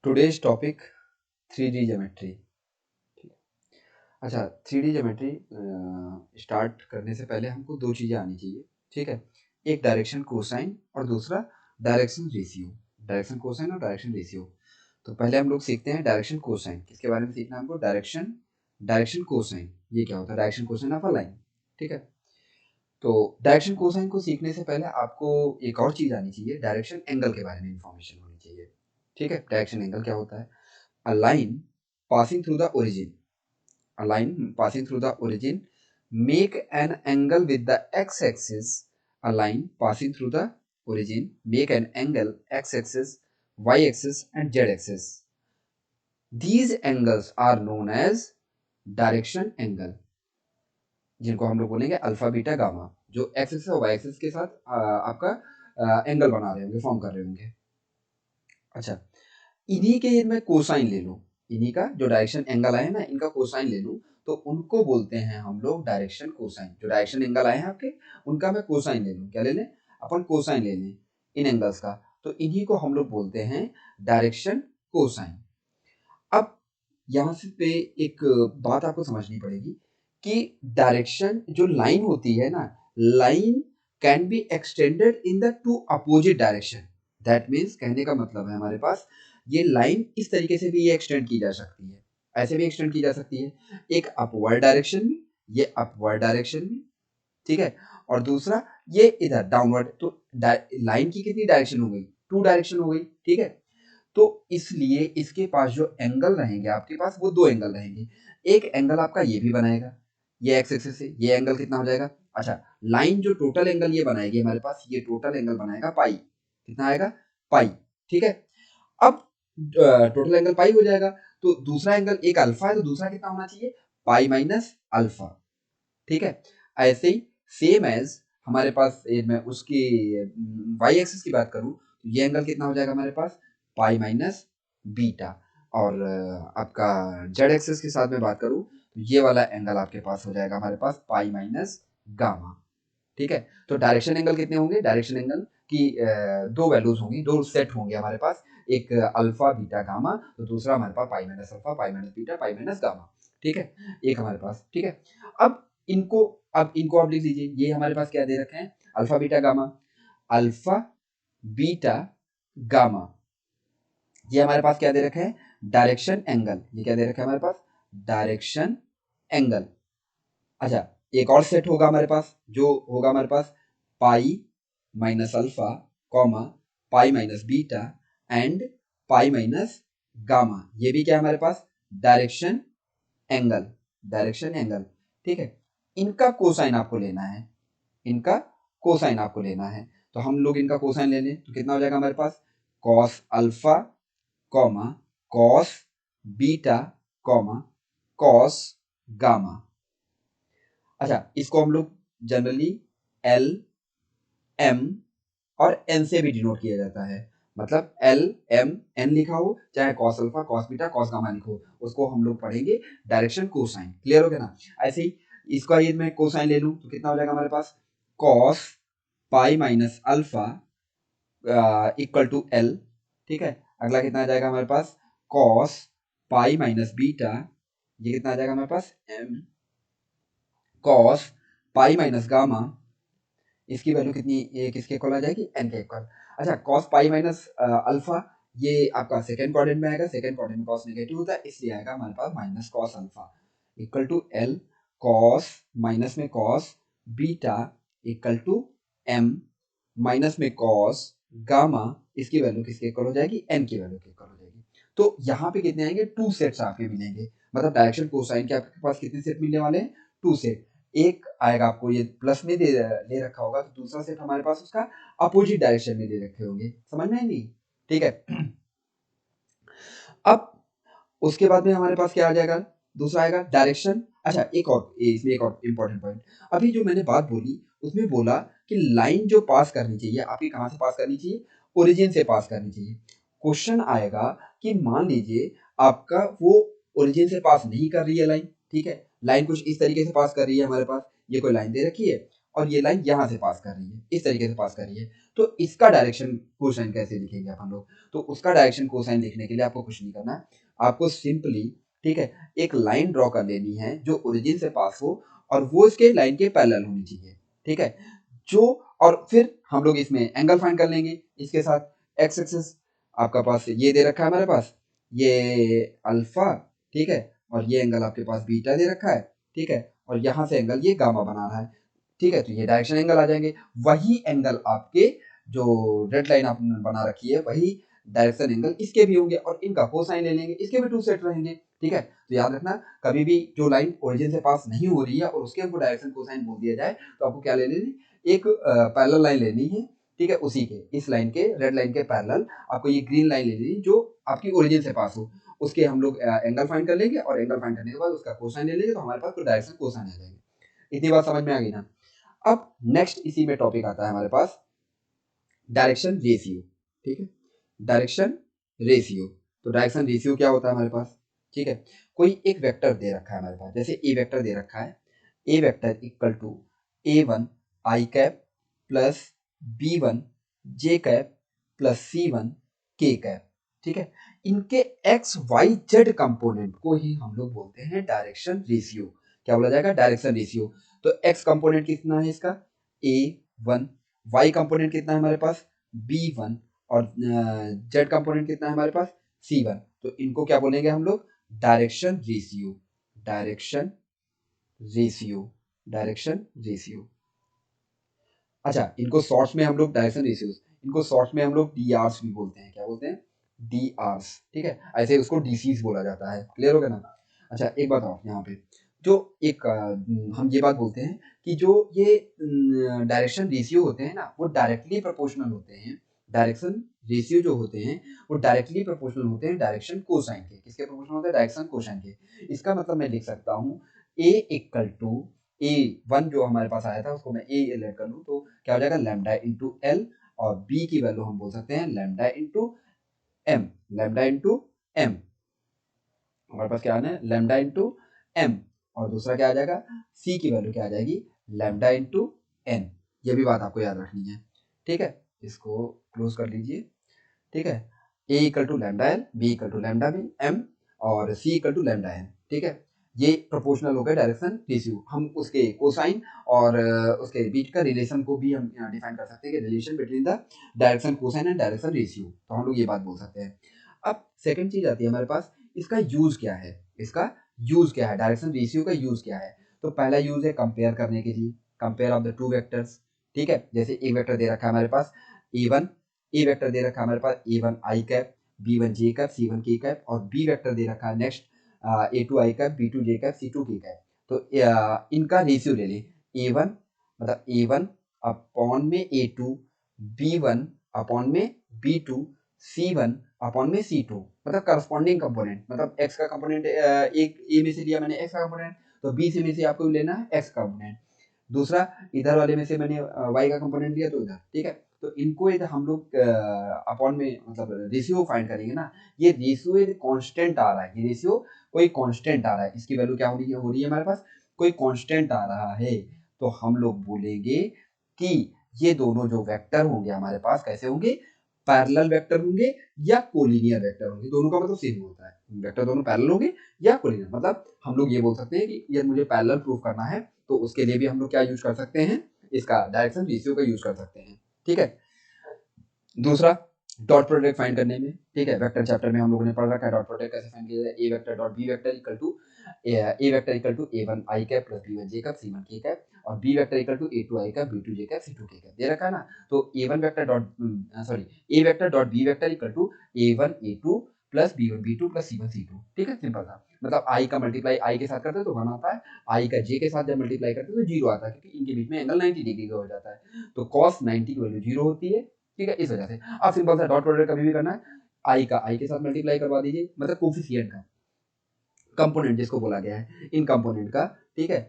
Today's topic 3D geometry. अच्छा, 3D geometry start करने से पहले हमको दो चीज़ें आनी चाहिए। ठीक है, एक डायरेक्शन कोसाइन और दूसरा डायरेक्शन रेशियो। डायरेक्शन कोसाइन और डायरेक्शन रेशियो। तो पहले हम लोग सीखते हैं डायरेक्शन कोसाइन। किसके बारे में सीखना है हमको? Direction direction cosine. ये क्या होता है? Direction cosine of a line. ठीक है, तो डायरेक्शन कोसाइन को सीखने से पहले आपको एक और चीज़ आनी चाहिए, डायरेक्शन एंगल के बारे में इंफॉर्मेशन होनी चाहिए। ठीक है, डायरेक्शन एंगल क्या होता है? A line passing through the origin, a line passing through the origin make an angle with the x-axis. A line passing through the origin make an angle x-axis, y-axis and z-axis. These angles are known as direction angle, जिनको हम लोग बोलेंगे alpha beta gamma, जो x axis और Y axis के साथ आपका angle बना रहे होंगे, फॉर्म कर रहे होंगे। अच्छा, इन्हीं के मैं कोसाइन ले लूं, इन्हीं का जो डायरेक्शन एंगल आए ना, इनका कोसाइन ले लूं, तो उनको बोलते हैं हम लोग डायरेक्शन कोसाइन। जो डायरेक्शन एंगल आए हैं आपके, उनका मैं कोसाइन ले लूं। क्या ले लें? अपन कोसाइन ले लें इन एंगल्स का, तो इन्हीं को हम लोग बोलते हैं डायरेक्शन कोसाइन। अब यहाँ से पे एक बात आपको समझनी पड़ेगी कि डायरेक्शन जो लाइन होती है ना, line can be extended in the two opposite direction. That means, कहने का मतलब है हमारे पास ये लाइन इस तरीके से भी ये एक्सटेंड की जा सकती है, ऐसे भी एक्सटेंड की जा सकती है, एक अपवर्ड डायरेक्शन में, ये अपवर्ड डायरेक्शन में। ठीक है, और दूसरा ये इधर डाउनवर्ड। तो लाइन की कितनी डायरेक्शन हो गई? टू डायरेक्शन हो गई। ठीक है, तो इसलिए इसके पास जो एंगल रहेंगे आपके पास, वो दो एंगल रहेंगे। एक एंगल आपका ये भी बनाएगा, ये एक्स एक्सिस से, ये एंगल कितना हो जाएगा? अच्छा, लाइन जो टोटल एंगल ये बनाएगी हमारे पास, ये टोटल एंगल बनाएगा पाई। कितना आएगा? पाई। ठीक है, अब टोटल एंगल पाई हो जाएगा, तो दूसरा एंगल एक अल्फा है, तो दूसरा कितना होना चाहिए? पाई माइनस अल्फा। ठीक है, ऐसे ही सेम एज हमारे पास मैं उसकी वाई एक्सिस की बात करूं, तो ये एंगल कितना हो जाएगा हमारे पास? Pi minus beta. और आपका जेड एक्सिस के साथ में बात करूं, तो ये वाला एंगल आपके पास हो जाएगा हमारे पास पाई माइनस गामा। ठीक है, तो डायरेक्शन एंगल कितने होंगे? डायरेक्शन एंगल की दो वैल्यूज होंगी, दो सेट होंगे हमारे पास, एक अल्फा बीटा गामा, तो दूसरा हमारे पास pi minus alpha, pi minus beta, pi minus gamma. ठीक है, एक हमारे पास। ठीक है, अब इनको आप लिख लीजिए, ये हमारे पास क्या दे रखे हैं? Alpha beta gamma. Alpha beta gamma, ये हमारे पास क्या दे रखे हैं? Direction angle. ये क्या दे रखा है हमारे पास? Direction angle. अच्छा, एक और सेट होगा हमारे पास, जो होगा हमारे पास pi minus alpha, comma pi minus beta and pi minus gamma. ये भी क्या है हमारे पास? Direction angle. Direction angle. ठीक है, इनका कोसाइन आपको लेना है, इनका कोसाइन आपको लेना है। तो हम लोग इनका कोसाइन ले लें, तो कितना हो जाएगा हमारे पास? Cos alpha, comma cos beta, comma cos gamma. अच्छा, इसको हम लोग जनरली एल, एम और एन से भी डिनोट किया जाता है। मतलब एल, एम, एन लिखा हो, चाहे cos alpha, cos beta, cos gamma लिखो, उसको हम लोग पढ़ेंगे डायरेक्शन कोसाइन। क्लियर हो गया ना? ऐसे ही इसका ये मैं कोसाइन ले लूं, तो कितना हो जाएगा हमारे पास? Cos pi minus alpha equal to L. ठीक है, अगला कितना आ जाएगा हमारे पास? कॉस पाई माइनस बीटा, ये कितना आ जाएगा हमारे पास? M. Cos pi minus gamma, इसकी वैल्यू कितनी, ये किसके इक्वल आ जाएगी? एन के इक्वल। अच्छा, कॉस पाई माइनस अल्फा, ये आपका सेकंड क्वाड्रेंट में आएगा, सेकंड क्वाड्रेंट में कॉस नेगेटिव होता है, इसलिए आएगा हमारे पास minus cos alpha equal to L. Cos minus में cos beta equal to M, minus में कॉस गामा, इसकी वैल्यू किसके इक्वल हो जाएगी? एन की वैल्यू के इक्वल हो जाएगी। तो यहाँ पे कितने आएंगे? टू सेट्स आपके मिलेंगे। मतलब डायरेक्शन कोसाइन के आपके पास कितने सेट मिलने वाले हैं? Two set. एक आएगा आपको ये प्लस में दे रखा होगा, तो दूसरा सेट हमारे पास उसका अपोजिट डायरेक्शन में दे रखे होंगे। समझ में आएंगी? ठीक है, अब उसके बाद में हमारे पास क्या आ जाएगा? दूसरा आएगा डायरेक्शन। अच्छा, एक और इसमें एक और इंपॉर्टेंट पॉइंट, अभी जो मैंने बात बोली उसमें बोला कि लाइन जो पास करनी चाहिए आपकी, कहाँ से पास करनी चाहिए? ओरिजिन से पास करनी चाहिए। क्वेश्चन आएगा कि मान लीजिए आपका वो ओरिजिन से पास नहीं कर रही है लाइन। ठीक है, लाइन कुछ इस तरीके से पास कर रही है हमारे पास, ये कोई लाइन दे रखी है और ये लाइन यहाँ से पास कर रही है, इस तरीके से पास कर रही है, तो इसका डायरेक्शन कोसाइन कैसे लिखेंगे अपन लोग? तो उसका डायरेक्शन कोसाइन लिखने के लिए आपको कुछ नहीं करना है, आपको सिंपली, ठीक है, एक लाइन ड्रॉ कर लेनी है जो ओरिजिन से पास हो और वो इसके लाइन के पैरेलल होनी चाहिए, ठीक है, जो, और फिर हम लोग इसमें एंगल फाइंड कर लेंगे इसके साथ। एक्स एक्सिस आपका पास ये दे रखा है हमारे पास, ये अल्फा, ठीक है, और ये एंगल आपके पास बीटा दे रखा है, ठीक है, और यहाँ से एंगल ये गामा बना रहा है, ठीक है, तो ये डायरेक्शन एंगल आ जाएंगे। वही एंगल आपके जो रेड लाइन आपने बना रखी है वही डायरेक्शन एंगल इसके भी होंगे और इनका कोसाइन ले लेंगे, इसके भी 2 सेट रहेंगे, ठीक है। तो याद रखना कभी भी जो लाइन ओरिजिन से पास नहीं हो रही है और उसके हमको डायरेक्शन कोसाइन बोल दिया जाए तो आपको क्या ले लेनी, एक पैरेलल लाइन लेनी है, ठीक है, उसी के, इस लाइन के, रेड लाइन के पैरेलल आपको ये ग्रीन लाइन ले लेनी जो आपकी ओरिजिन से पास हो, उसके हम लोग एंगल फाइंड कर लेंगे और एंगल फाइंड करने के बाद उसका कोसाइन ले लेंगे, तो हमारे पास डायरेक्शन कोसाइन आ जाएंगे। इतनी बात समझ में आ गई ना? अब नेक्स्ट इसी में टॉपिक आता है हमारे पास डायरेक्शन रेशियो, ठीक है, डायरेक्शन रेशियो। तो डायरेक्शन रेशियो क्या होता है हमारे पास, ठीक है, कोई एक वेक्टर दे रखा है हमारे पास, जैसे ए वेक्टर दे रखा है, ए vector equal to a1 I cap plus b1 J cap plus c1 K cap, ठीक है, इनके एक्स वाई जेड कंपोनेंट को ही हम लोग बोलते हैं डायरेक्शन रेशियो। क्या बोला जाएगा? Direction ratio. तो एक्स कंपोनेंट कितना है इसका? a1, वाई कंपोनेंट कितना है हमारे पास? b1, और जेड कंपोनेंट कितना है हमारे पास? c1। तो इनको क्या बोलेंगे हम लोग? Direction ratio, direction ratio, direction ratio. अच्छा, इनको शॉर्ट्स में हम लोग डायरेक्शन रेशियोज, इनको शॉर्ट्स में हम लोग डीआरस भी बोलते हैं। क्या बोलते हैं? डीआरस, ठीक है, ऐसे उसको डीसीज बोला जाता है। क्लियर हो गया ना? अच्छा, एक बात और यहाँ पे जो एक हम ये बात बोलते हैं कि जो ये डायरेक्शन रेशियो होते हैं ना वो डायरेक्टली प्रोपोर्शनल होते हैं। डायरेक्शन रेशियो जो होते हैं वो डायरेक्टली प्रोपोर्शनल होते हैं डायरेक्शन कोसाइन के। किसके प्रोपोर्शनल होते हैं? डायरेक्शन कोसाइन के। इसका मतलब मैं लिख सकता हूँ ए इक्वल टू a1 जो हमारे पास आया था उसको मैं a लेट कर लूँ तो क्या हो जाएगा? लैम्डा इंटू एल, और b की वैल्यू हम बोल सकते हैं lambda into M, lambda into M, हमारे पास क्या आना है? लैम्डा इंटू एम, और दूसरा क्या आ जाएगा? c की वैल्यू क्या आ जाएगी? Lambda into N. ये भी बात आपको याद रखनी है, ठीक है, इसको क्लोज कर लीजिए, ठीक है। a equal to lambda L, b equal to lambda B M, और c equal to lambda N, ठीक है। ये प्रोपोर्शनल हो गया डायरेक्शन रेशियो। हम उसके कोसाइन और उसके बीच का रिलेशन को भी हम डिफाइन कर सकते हैं कि relation between the direction cosine and direction ratio, तो हम लोग ये बात बोल सकते हैं। अब सेकंड चीज आती है हमारे पास, इसका यूज क्या है? इसका यूज क्या है? डायरेक्शन रेशियो का यूज क्या है? तो पहला यूज है कंपेयर करने के लिए, compare of the two vectors, ठीक है। जैसे एक वेक्टर दे रखा है हमारे पास a1, ए वेक्टर दे रखा है हमारे पास a1 I cap, b1 J cap, c1 K cap, और b वेक्टर दे रखा है next a2 I cap, b2 J cap, c2 K cap. तो इनका रेशियो ले लें, a1 मतलब a1 अपॉन में a2, b1 अपॉन में b2, c1 अपॉन में c2, मतलब करस्पॉन्डिंग कंपोनेंट, मतलब x का कंपोनेंट एक a में से लिया मैंने x का कंपोनेंट, तो b से में से आपको लेना है x का कंपोनेंट, दूसरा इधर वाले में से मैंने y का कंपोनेंट लिया तो इधर, ठीक है। तो इनको इधर हम लोग अपॉन में मतलब रेशियो फाइंड करेंगे ना, ये रेशियो एक कांस्टेंट आ रहा है, ये रेशियो कोई कांस्टेंट आ रहा है, इसकी वैल्यू क्या हो रही है हमारे पास? कोई कांस्टेंट आ रहा है, तो हम लोग बोलेंगे कि ये दोनों जो वेक्टर होंगे हमारे पास कैसे होंगे? पैरेलल वेक्टर होंगे या कोलिनियर वेक्टर होंगे। दोनों का मतलब सेम होता है, वेक्टर दोनों पैरेलल होंगे या कोलिनियर। मतलब हम लोग ये बोल सकते हैं कि ये मुझे पैरेलल प्रूफ करना है तो उसके लिए भी हम लोग क्या यूज कर सकते हैं? इसका डायरेक्शन रेशियो का यूज कर सकते हैं, ठीक है। दूसरा डॉट प्रोडक्ट फाइंड करने में, ठीक है, वेक्टर चैप्टर में हम लोगों ने पढ़ रखा है डॉट प्रोडक्ट कैसे फाइंड किया जाए। A vector dot B vector equal to A vector equal to a1 I cap plus b1 J cap c1 K cap, और b vector equal to a2 I cap b2 J cap c2 K cap दे रखा है ना। तो a1 vector dot sorry A vector dot b vector equal to a1 a2 plus b1 b2 plus c1 c2, ठीक है, simple था। मतलब i का मल्टीप्लाई i के साथ करते हैं तो 1 आता है, i का j के साथ जब मल्टीप्लाई करते हैं तो 0 आता है, क्योंकि इनके बीच में एंगल 90 डिग्री का हो जाता है, तो cos 90 की वैल्यू 0 होती है, ठीक है, इस वजह से। अब सिंपल सा डॉट प्रोडक्ट कभी भी करना है, आई का आई के साथ मल्टीप्लाई करवा दीजिए, मतलब कोफिशिएंट का कंपोनेंट जिसको बोला गया है इन कंपोनेंट का, ठीक है,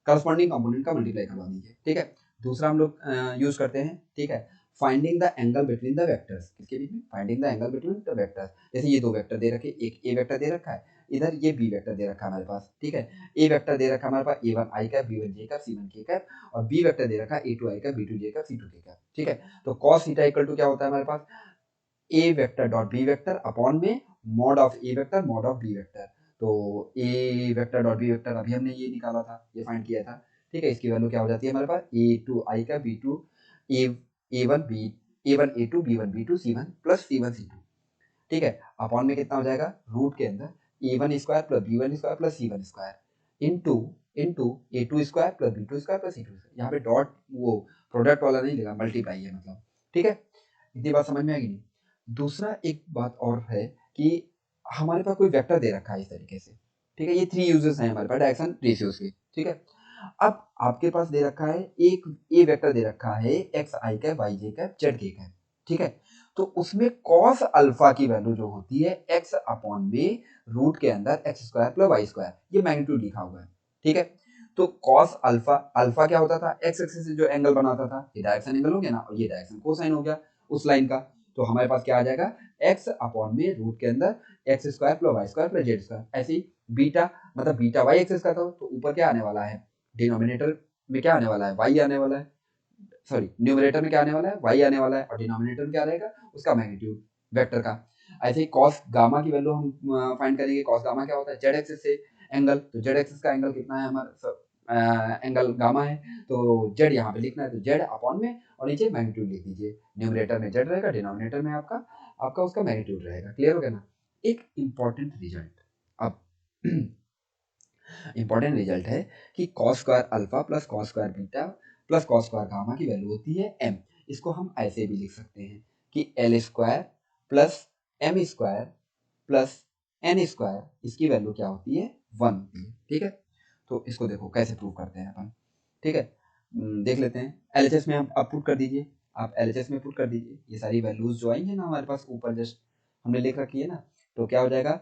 करस्पॉन्डिंग कंपोनेंट का मल्टीप्लाई करवा दीजिए, ठीक है। दूसरा हम लोग यूज करते हैं, ठीक है, finding the angle between the vectors, किसके बीच में, finding the angle between the vectors. जैसे ये दो वेक्टर दे रखे, एक ए वेक्टर दे रखा है, इधर ये बी वेक्टर दे रखा है हमारे पास, ठीक है। ए वेक्टर दे रखा है हमारे पास a1 i cap, b1 j cap, c1 k cap, और बी वेक्टर दे रखा है a2 i cap, b2 j cap, c2 k cap, ठीक है। तो cos थीटा इक्वल टू क्या होता है हमारे पास, ए vector dot B vector upon में mod of A vector mod of B vector. तो A vector dot B vector अभी हमने ये निकाला था, ये फाइंड किया था, ठीक है। इसकी वैल्यू क्या हो जाती है हमारे पास, a2 i का, b2 a1 b a1 a2 b1 b2 c1 plus c1 c2, ठीक है। अपॉन में कितना हो जाएगा, रूट के अंदर a1 square plus b1 square plus c1 square into into a2 square plus b2 square plus c2 square. यहाँ पे डॉट वो प्रोडक्ट वाला नहीं लेगा, मल्टीप्लाई है मतलब, ठीक है। इतनी बात समझ में आएगी नहीं। दूसरा एक बात और है कि हमारे पास कोई वेक्टर दे रखा है इस तरीके से, ठीक है। ये थ्री यूजेस हैं हमारे पास डायरेक्शन रेशियोज के, ठीक है। अब आपके पास दे रखा है एक ए वेक्टर दे रखा है एक्स आई कैप वाई जे कैप जेड के कैप, ठीक है। तो उसमें कॉस अल्फा की वैल्यू जो होती है एक्स अपॉन में रूट के अंदर x square plus Y square, ये मैग्नीट्यूड लिखा हुआ है, ठीक है। तो कॉस अल्फा, अल्फा क्या होता था, एक्स एक्सिस से जो एंगल बनाता था, ये डायरेक्शन एंगल हो गया ना, और ये डायरेक्शन कोसाइन हो गया उस लाइन का। तो हमारे पास क्या आ जाएगा, एक्स अपॉन में रूट के अंदर x square plus Y square plus Z square. ऐसे ही बीटा, मतलब बीटा वाई एक्सिस का था, तो ऊपर क्या आने वाला है, डिनोमिनेटर में क्या आने वाला है, वाई आने वाला है, सॉरी न्यूमरेटर में क्या आने वाला है, वाई आने वाला है, और डिनोमिनेटर में क्या रहेगा, उसका मैग्नीट्यूड वेक्टर का। ऐसे ही कॉस गामा की वैल्यू हम फाइंड करेंगे। कॉस गामा क्या होता है, जेड एक्सिस से एंगल, तो जेड एक्सिस का एंगल कितना है हमारा, एंगल गामा है, तो जेड यहाँ पे लिखना है, तो जेड अपॉन में और नीचे मैग्नीट्यूड लिख दीजिए। न्यूमरेटर में जेड रहेगा, डिनोमिनेटर में आपका आपका उसका मैग्नीट्यूड रहेगा। क्लियर हो गया ना। एक इंपॉर्टेंट रिजल्ट, अब इंपॉर्टेंट रिजल्ट है कि cos square alpha plus cos square beta plus cos square gamma की वैल्यू होती है m। इसको हम ऐसे भी लिख सकते हैं कि L square plus M square plus N square, इसकी वैल्यू क्या होती है, 1 होती है, ठीक है। तो इसको देखो कैसे प्रूव करते हैं अपन, ठीक है। देख लेते हैं। एलएचएस में आप पुट कर दीजिए, आप एलएचएस में पुट कर दीजिए, ये सारी वैल्यूज जो आएंगे ना हमारे पास ऊपर जस्ट हमने लिख रखी है ना, तो क्या हो जाएगा,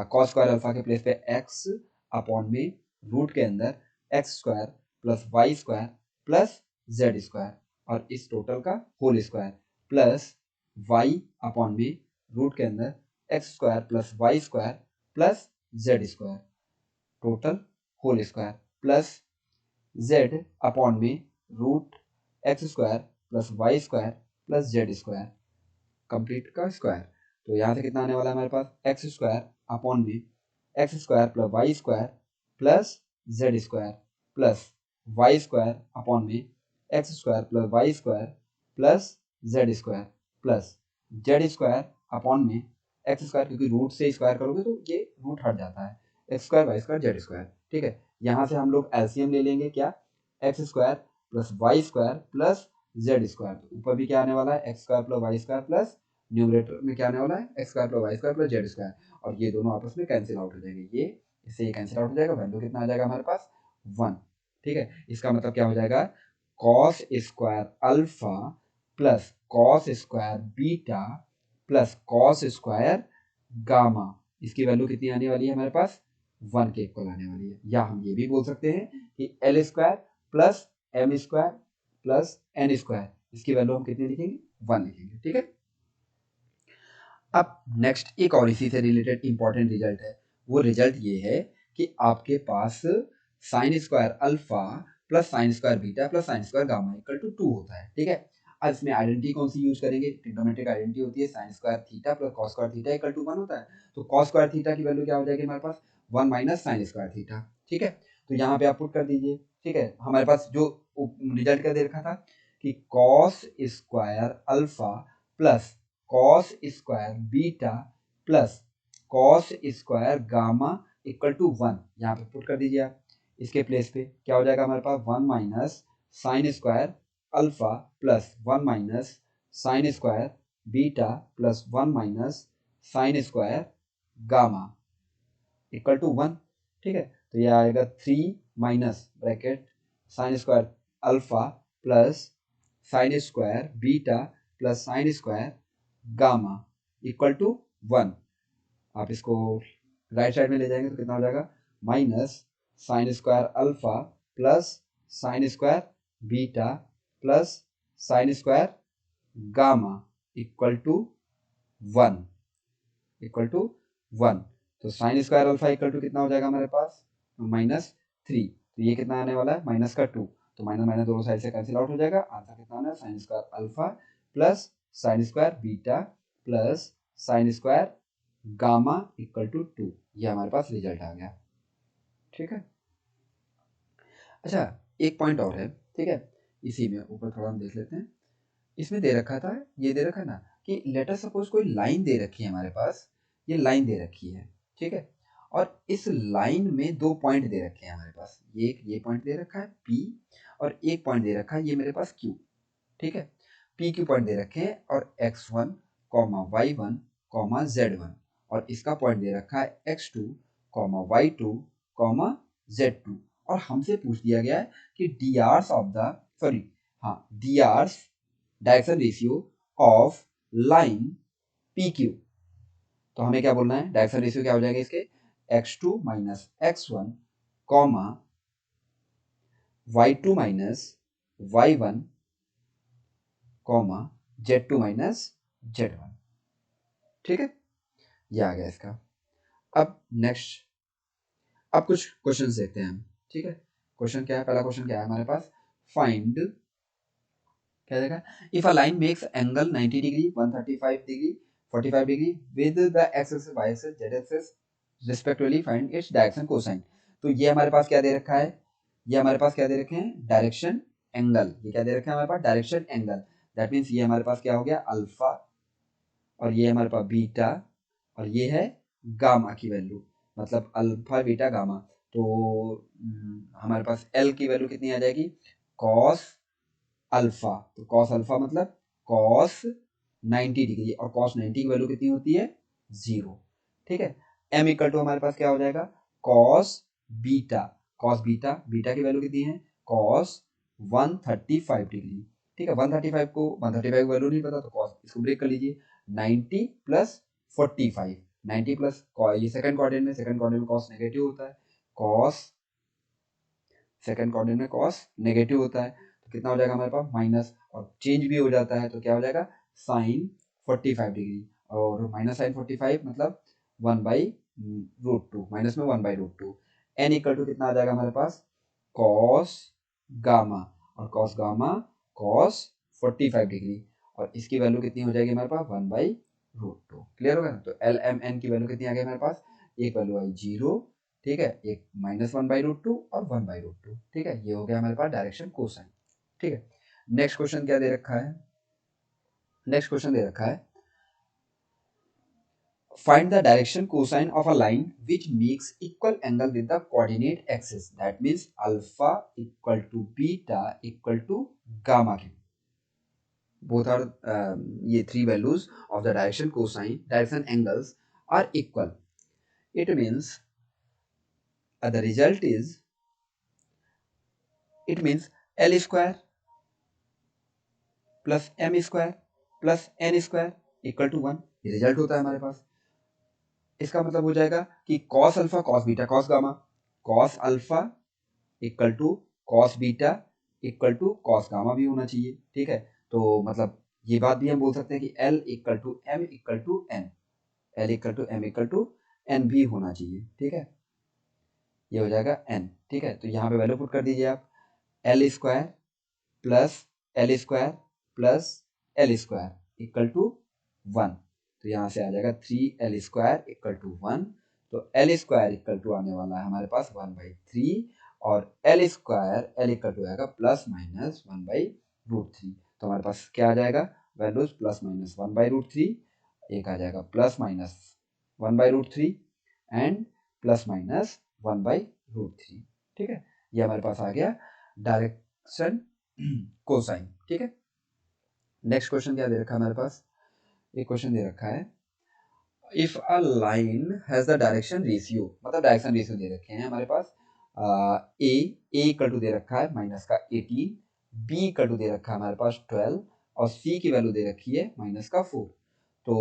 कॉस स्क्वायर अल्फा के प्लेस पे एक्स अपॉन में रूट के अंदर x square plus Y square plus Z square, और इस टोटल का whole square plus y upon में रूट के अंदर x square plus Y square plus Z square total whole square plus z upon में root x square plus Y square plus Z square complete का square. तो यहाँ से कितना आने वाला है हमारे पास, एक्स स्क्वायर अपॉन में x square plus Y square plus Z square plus Y square upon में x square plus Y square plus Z square plus Z square upon में एक्स स्क्वायर, क्योंकि रूट से स्क्वायर करोगे तो ये root हट जाता है, x square y square z square, ठीक है। यहाँ से हम लोग एलसीएम ले लेंगे, क्या, X square plus Y square plus Z square. तो ऊपर भी क्या आने वाला है, x square plus Y square plus numerator में क्या आने वाला है, x square plus Y square plus Z square, और ये दोनों आपस में कैंसिल आउट हो जाएंगे, ये इससे ये कैंसिल आउट हो जाएगा, वैल्यू कितना आ जाएगा हमारे पास, 1, ठीक है। इसका मतलब क्या हो जाएगा, cos square alpha plus cos square beta plus cos square gamma, इसकी वैल्यू कितनी आने वाली है हमारे पास, 1 के इक्वल आने वाली है। या हम ये भी बोल सकते हैं कि L square plus M square plus N square, इसकी वैल्यू हम कितनी लिखेंगे, 1 लिखेंगे, ठीक है। अब नेक्स्ट एक और इसी से रिलेटेड इंपॉर्टेंट रिजल्ट है। वो रिजल्ट ये है कि आपके पास sine square alpha plus sine square beta plus sine square gamma equal to 2 होता है, ठीक है। अब इसमें आइडेंटिटी कौन सी यूज करेंगे, ट्रिग्नोमेट्रिक आइडेंटिटी होती है, sine square theta plus cos square theta equal to 1 होता है। तो कॉस स्क्वायर थीटा की वैल्यू क्या हो जाएगी हमारे पास, 1 माइनस साइन स्क्वायर थीटा, ठीक है। तो यहाँ पे आप पुट कर दीजिए, ठीक है। हमारे पास जो रिजल्ट क्या दे रखा था कि cos square alpha plus cos square beta plus cos square gamma equal to 1, यहाँ पे पुट कर दीजिए आप। इसके प्लेस पे क्या हो जाएगा हमारे पास, 1 minus sine square alpha plus 1 minus sine square beta plus 1 minus sine square gamma equal to 1, ठीक है। तो यह आएगा 3 minus bracket sine square alpha plus sine square beta plus sine square gamma equal to 1। आप इसको right side में ले जाएंगे तो कितना हो जाएगा, minus sine square alpha plus sine square beta plus sine square gamma equal to 1, equal to 1। तो sine square alpha equal to कितना हो जाएगा हमारे पास, -3। तो ये कितना आने वाला है, माइनस का 2। तो माइनस माइनस दोनों साइड से कैंसिल आउट हो जाएगा। आंसर कितना आना है, sine square alpha plus sine square beta plus sine square gamma equal to 2। ये हमारे पास रिजल्ट आ गया। ठीक है। अच्छा, एक पॉइंट और है, ठीक है, इसी में ऊपर थोड़ा हम देख लेते हैं। इसमें दे रखा था, ये दे रखा है ना कि लेटर सपोज कोई लाइन दे रखी है हमारे पास, ये लाइन दे रखी है, ठीक है, और इस लाइन में दो पॉइंट दे रखे हैं हमारे पास, ये पॉइंट दे रखा है P और एक पॉइंट दे रखा है ये मेरे पास Q, ठीक है। P Q पॉइंट दे रखे हैं और x1, y1, z1, और इसका पॉइंट दे रखा है x2, y2, z2, और हमसे पूछ दिया गया है कि drs ऑफ द सॉरी हाँ drs direction ratio of line PQ। तो हमें क्या बोलना है, डायरेक्शन रेशियो क्या हो जाएगा इसके, x2 minus x1, y2 minus y1, z2 minus z1। ठीक है, ये आ गया इसका। अब नेक्स्ट, अब कुछ क्वेश्चन देखते हैं हम। ठीक है, क्वेश्चन क्या है, पहला क्वेश्चन क्या है हमारे पास, फाइंड, क्या देगा, if a line makes angle 90 degree, 135 degree, 45 degree with the X axis, Y axis, Z axis respectively, find its direction cosine. तो ये हमारे पास क्या दे रखा है, ये हमारे पास क्या दे रखे हैं, डायरेक्शन एंगल। ये क्या दे रखा है हमारे पास, डायरेक्शन एंगल। दैट मीन्स ये हमारे पास क्या हो गया, अल्फा, और ये हमारे पास बीटा, और ये है गामा की वैल्यू, मतलब अल्फा बीटा गामा। तो हमारे पास एल की वैल्यू कितनी आ जाएगी, कॉस अल्फा। तो कॉस अल्फा मतलब कॉस 90 डिग्री, और कॉस 90 की वैल्यू कितनी होती है, 0। ठीक है, एम इक्वल टू हमारे पास क्या हो जाएगा, cos beta, cos beta, beta की वैल्यू कितनी है, कॉस 135 डिग्री। ठीक है, 135 को 135 वैल्यू नहीं पता तो कॉस, इसको ब्रेक कर लीजिए, 90 प्लस 45, 90 प्लस, ये सेकंड क्वाड्रेंट में, सेकंड क्वाड्रेंट में कॉस नेगेटिव होता है, कॉस सेकंड क्वाड्रेंट में कॉस नेगेटिव होता है, तो कितना हो जाएगा हमारे पास, माइनस, और चेंज भी हो जाता है तो क्या हो जाएगा, साइन 45 डिग्री, और माइनस साइन 45 मतलब 1/√2, माइनस में 1/√2। एन इक्वल टू कितना आ जाएगा हमारे पास, कॉस गामा, और कॉस गामा कॉस 45 डिग्री, और इसकी वैल्यू कितनी हो जाएगी हमारे पास, 1/√2। क्लियर होगा ना। तो एल एम एन की वैल्यू कितनी आ गई हमारे पास, एक वैल्यू आई 0, ठीक है, एक -1/√2 और 1/√2। ठीक है, ये हो गया हमारे पास डायरेक्शन कोसाइन। ठीक है, नेक्स्ट क्वेश्चन क्या दे रखा है, नेक्स्ट क्वेश्चन दे रखा है, find the direction cosine of a line which makes equal angle with the coordinate axis, that means alpha equal to beta equal to gamma cube. both are ये three values of the direction cosine, direction angles are equal. It means the result is, it means L square plus M square plus N square equal to 1। ये result होता है हमारे पास। इसका मतलब हो जाएगा कि cos alpha cos beta cos gamma, cos alpha equal to cos beta equal to cos gamma भी होना चाहिए। ठीक है, तो मतलब ये बात भी हम बोल सकते हैं कि L equal to M equal to N, L equal to M equal to N भी होना चाहिए। ठीक है, ये हो जाएगा n। ठीक है, तो यहाँ पे वैल्यू पुट कर दीजिए आप, L square plus L square plus L square equal to 1। तो यहाँ से आ जाएगा 3L स्क्वायर इक्वल टू 1। तो एल स्क्वायर इक्वल टू आने वाला है हमारे पास 1/3, और L square L equal to आएगा प्लस माइनस 1/√3। तो हमारे पास क्या आ जाएगा, वैल्यूज प्लस माइनस 1/√3, एक आ जाएगा plus minus 1/√3 and plus minus 1/√3। ठीक है, ये हमारे पास आ गया डायरेक्शन कोसाइन। ठीक है, नेक्स्ट क्वेश्चन क्या दे रखा है हमारे पास, एक क्वेश्चन दे रखा है, if a line has the direction ratio, मतलब डायरेक्शन रेशियो दे रखे हैं हमारे पास, ए इक्वल टू दे रखा है माइनस का 18, बी इक्वल टू दे रखा है हमारे पास 12, और सी की वैल्यू दे रखी है माइनस का 4। तो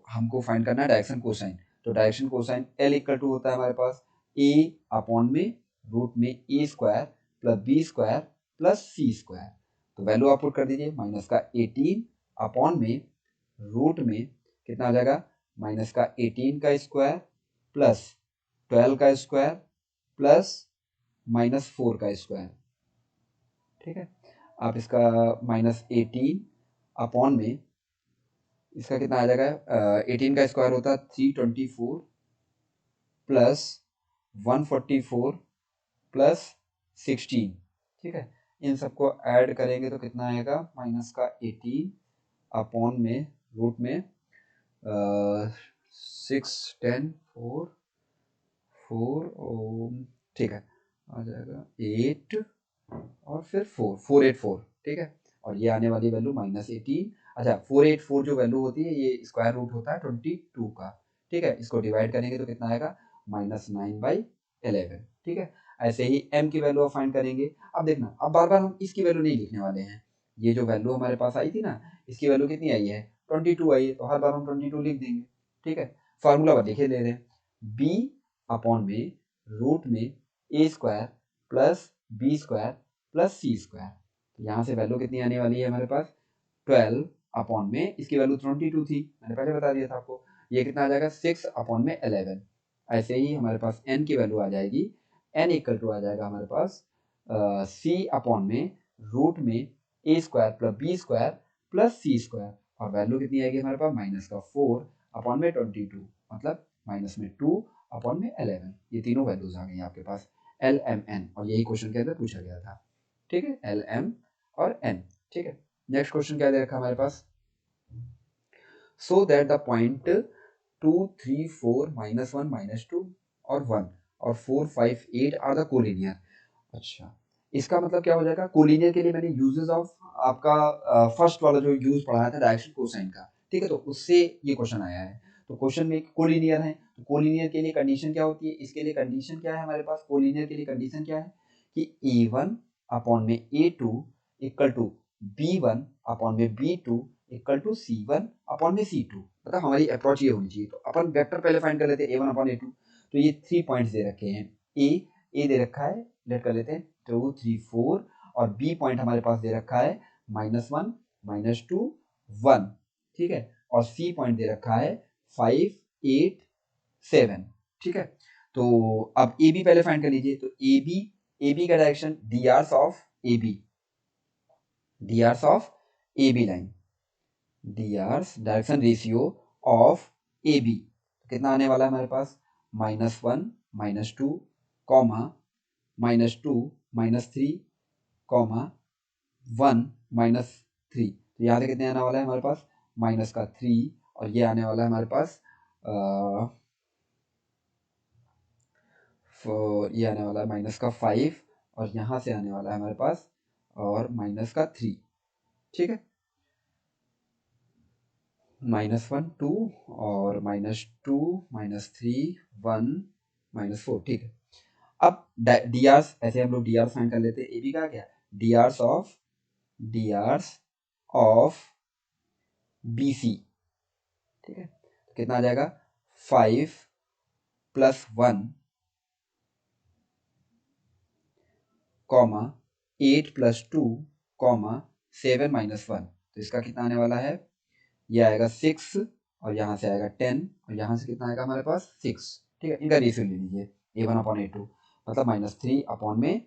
हमको फाइंड करना है डायरेक्शन कोसाइन। तो direction cosine l equal to होता है हमारे पास ए अपॉन में रूट में a square plus b square plus C square. तो वैल्यू आप पुट कर दीजिए, माइनस का 18 अपॉन में रूट में कितना आ जाएगा, माइनस का 18 का स्क्वायर प्लस 12 का स्क्वायर प्लस -4 का स्क्वायर। ठीक है, आप इसका -18 अपॉन में इसका कितना आ जाएगा, 18 का स्क्वायर होता है 324 प्लस 144 प्लस 16। ठीक है, इन सबको ऐड करेंगे तो कितना आएगा, माइनस का 18 अपॉन में रूट में 6 10 4 ठीक है, आ जाएगा 8 और फिर 484। ठीक है, और ये आने वाली वैल्यू -18। अच्छा, 484 जो वैल्यू होती है ये स्क्वायर रूट होता है 22 का। ठीक है, इसको डिवाइड करेंगे तो कितना आएगा, -9/11। ठीक है, ऐसे ही m की वैल्यू फाइंड करेंगे। अब देखना, अब बार बार हम इसकी वैल्यू नहीं लिखने वाले हैं। ये जो वैल्यू हमारे पास आई थी ना, इसकी वैल्यू कितनी आई है, 22 आई है, तो हर बार हम 22 लिख देंगे। ठीक है, फार्मूला पर लिखे ले रहे हैं, b अपॉन में रूट में a square plus b square plus C square. यहाँ से वैल्यू कितनी आने वाली है हमारे पास, 12 अपॉन में इसकी वैल्यू 22 थी, मैंने पहले बता दिया था आपको। ये कितना आ जाएगा, 6 अपॉन में 11। ऐसे ही हमारे पास n की वैल्यू आ जाएगी, n इक्वल टू आ जाएगा हमारे पास c अपॉन में रूट में a square plus b square plus C square, और वैल्यू कितनी आएगी हमारे पास, -4 अपॉन में 22, मतलब -2 अपॉन में 11। ये तीनों वैल्यूज आ गई आपके पास, एल एम एन, और यही क्वेश्चन के अंदर पूछा गया था। ठीक है, एल एम और एन। ठीक है, नेक्स्ट क्वेश्चन क्या दे रखा हमारे पास, सो दैट द पॉइंट 2 3 4 -1 -2 और 1 और 4 5 8 आर द कोलिनियर। अच्छा, इसका मतलब क्या हो जाएगा, कोलिनियर के लिए मैंने यूजेस ऑफ आपका फर्स्ट वाला जो यूज पढ़ाया था डायरेक्शन कोसाइन का। ठीक है, तो उससे ये क्वेश्चन आया है। तो क्वेश्चन में कोलिनियर है, तो कोलिनियर के लिए कंडीशन क्या होती है, इसके लिए कंडीशन क्या है हमारे पास, कोलिनियर के लिए कंडीशन क्या है कि a1 अपॉन में a2 equal to b1 upon में b2 equal to c1 upon में c2। मतलब हमारी अप्रोच ये होनी चाहिए। तो अपन वेक्टर पहले फाइंड कर लेते हैं, a1 अपॉन a2। तो ये 3 पॉइंट्स दे रखे हैं, ए दे रखा है, लेट कर लेते हैं 2 3 4, और बी पॉइंट हमारे पास दे रखा है -1 -2 1। ठीक है, और सी पॉइंट दे रखा है 5 8 7। ठीक है, तो अब ए बी पहले फाइंड कर लीजिए। तो ए बी का direction D Rs of A B, D Rs of A B line, D Rs direction ratio of A B कितना आने वाला है हमारे पास, -1 -2 कॉमा -2 -3 कॉमा 1 -3। तो यहाँ से कितने आने वाला है हमारे पास, -3, और ये आने वाला है हमारे पास ये आने वाला है -5, और यहाँ से आने वाला है हमारे पास और -3। ठीक है, -1 2 और -2 -3 1 -4। ठीक है, अब डी आर्स, ऐसे हम लोग डी आर्स फाइंड कर लेते हैं। ए बी का क्या, D Rs of B C. ठीक है, तो कितना आ जाएगा, 5 + 1 कॉमा 8 + 2 कॉमा 7 - 1। तो इसका कितना आने वाला है, ये आएगा 6, और यहाँ से आएगा 10, और यहाँ से कितना आएगा हमारे पास 6। ठीक है, इनका रेशियो ले लीजिए, a1 अपॉन a2, मतलब -3 अपॉन में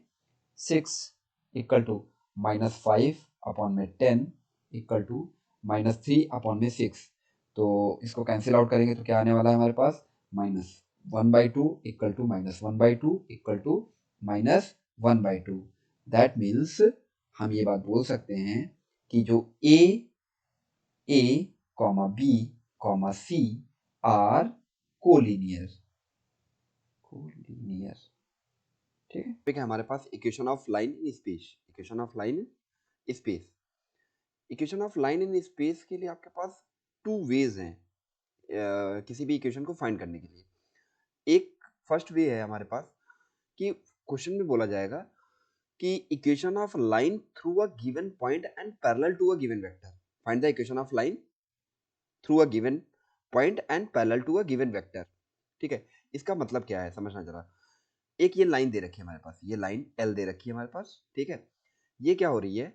6 इक्वल टू -5 अपॉन में 10 इक्वल टू -3 अपॉन में 6। तो इसको कैंसिल आउट करेंगे तो क्या आने वाला है हमारे पास, -1/2 equal to -1/2 equal to -1/2। That means हम ये बात बोल सकते हैं कि जो a comma b comma c are collinear. ठीक है, टॉपिक है हमारे पास equation of line in space. Equation of line in space, equation of line in space के लिए आपके पास 2 वेज हैं किसी भी इक्वेशन को फाइंड करने के लिए। एक फर्स्ट वे है हमारे पास कि क्वेश्चन में बोला जाएगा कि equation of line through a given point and parallel to a given vector, find the equation of line through a given point and parallel to a given vector. ठीक है, इसका मतलब क्या है समझना जरा। एक ये लाइन दे रखी है हमारे पास, ये लाइन एल दे रखी है हमारे पास। ठीक है, ये क्या हो रही है,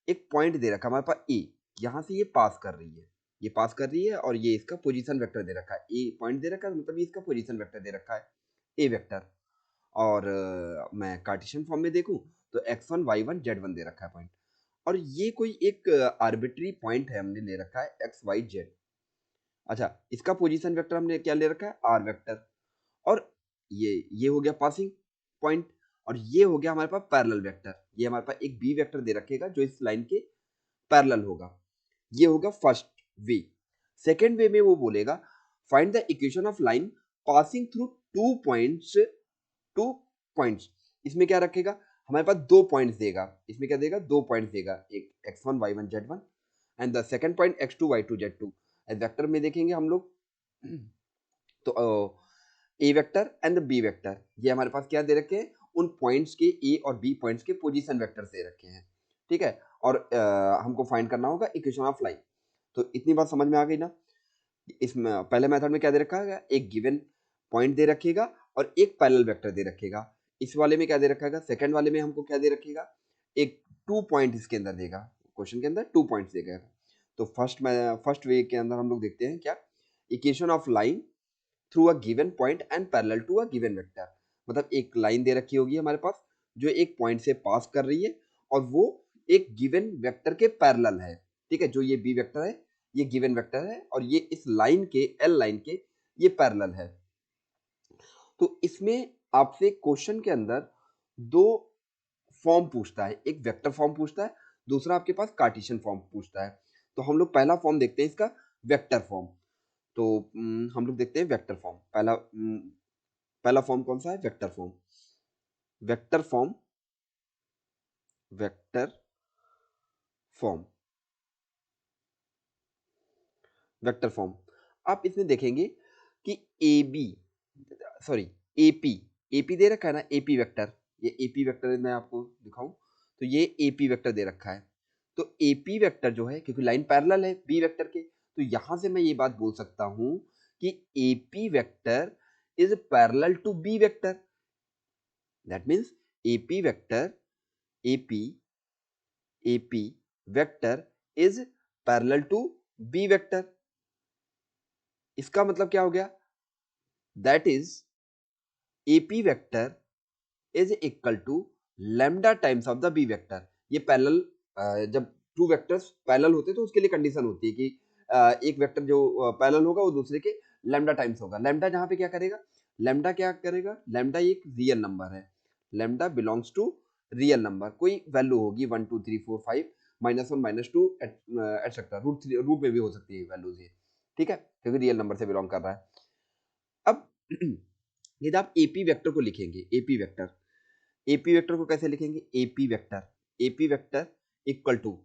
एक पॉइंट दे रखा है हमारे पास ए, यहाँ से ये पास कर रही है, ये पास कर रही है और ये इसका पोजीशन वेक्टर दे रखा है, ए पॉइंट दे रखा है, मतलब ये इसका पोजीशन वेक्टर दे रखा है, ए वेक्टर। और मैं कार्टेशियन फॉर्म में देखूं तो x1 y1 z1 दे रखा है पॉइंट, और ये कोई एक आर्बिट्री पॉइंट है, हमने ले रखा है x y z। अच्छा, इसका पोजीशन वेक्टर हमने क्या ले रखा है, r वेक्टर। और ये हो गया पासिंग पॉइंट, और ये हो गया हमारे पास पैरेलल वेक्टर। ये हमारे पास एक बी वेक्टर दे रखेगा जो इस लाइन के पैरेलल होगा। ये होगा फर्स्ट वे। सेकेंड वे में वो बोलेगा find the equation of line passing through two points. इसमें क्या रखेगा, हमारे पास 2 पॉइंट्स देगा। इसमें क्या देगा, 2 पॉइंट्स देगा, एक x1 y1 z1 and the second point x2 y2 z2। Vector में देखेंगे हम लोग तो A vector and b vector, ये हमारे पास क्या दे रखे हैं, उन पॉइंट्स के ए और बी पॉइंट्स के पोजीशन वेक्टर दे रखे हैं, ठीक है। और हमको फाइंड करना होगा इक्वेशन ऑफ लाइन। तो इतनी बात समझ में आ गई ना। इसमें पहले मेथड में क्या दे रखा है, एक गिवन पॉइंट दे रखेगा और एक पैरेलल वेक्टर दे रखेगा। इस वाले में क्या दे रखा है, सेकंड वाले में हमको क्या दे रखेगा, एक 2 पॉइंट इसके अंदर देगा, क्वेश्चन के अंदर 2 पॉइंट्स देगा। तो फर्स्ट वे के अंदर हम लोग देखते हैं क्या, equation of line through a given point and parallel to a given vector. मतलब एक लाइन दे रखी होगी हमारे पास जो एक पॉइंट से पास कर रही है और वो एक गिवन वेक्टर के पैरेलल है, ठीक है। जो ये बी वेक्टर है ये गिवन वेक्टर है और ये इस लाइन के, एल लाइन के, ये पैरेलल है। तो इसमें आपसे क्वेश्चन के अंदर 2 फॉर्म पूछता है, एक वेक्टर फॉर्म पूछता है, दूसरा आपके पास कार्टेशियन फॉर्म पूछता है। तो हम लोग पहला फॉर्म देखते हैं इसका, वेक्टर फॉर्म। तो हम लोग देखते हैं वेक्टर फॉर्म। पहला फॉर्म कौन सा है, vector form. Vector form, vector form, vector form. आप इसमें देखेंगे कि A B, sorry AP, AP दे रखा है ना, एपी वेक्टर। ये एपी वेक्टर मैं आपको दिखाऊं तो ये एपी वेक्टर दे रखा है। तो एपी वेक्टर जो है, क्योंकि लाइन पैरेलल है बी वेक्टर के, तो यहां से मैं ये बात बोल सकता हूं कि AP vector is parallel to B vector. That means AP vector, AP AP vector is parallel to B vector. इसका मतलब क्या हो गया, that is AP vector is equal to lambda times of the B vector. ये parallel, जब 2 vectors parallel होते हैं तो उसके लिए कंडीशन होती है कि एक वेक्टर जो पैरेलल होगा वो दूसरे के लैम्डा टाइम्स होगा। लैम्डा जहां पे क्या करेगा, लैम्डा क्या करेगा, लैम्डा एक रियल नंबर है, lambda belongs to real number, कोई वैल्यू होगी 1 2 3 4 5 -1 -2 एटसेट्रा, रूट में भी हो सकती है वैल्यूज ये, ठीक है, क्योंकि रियल नंबर से बिलोंग कर रहा है। अब यदि आप एपी वेक्टर को लिखेंगे, एपी वेक्टर, एपी वेक्टर को कैसे लिखेंगे, AP vector equal to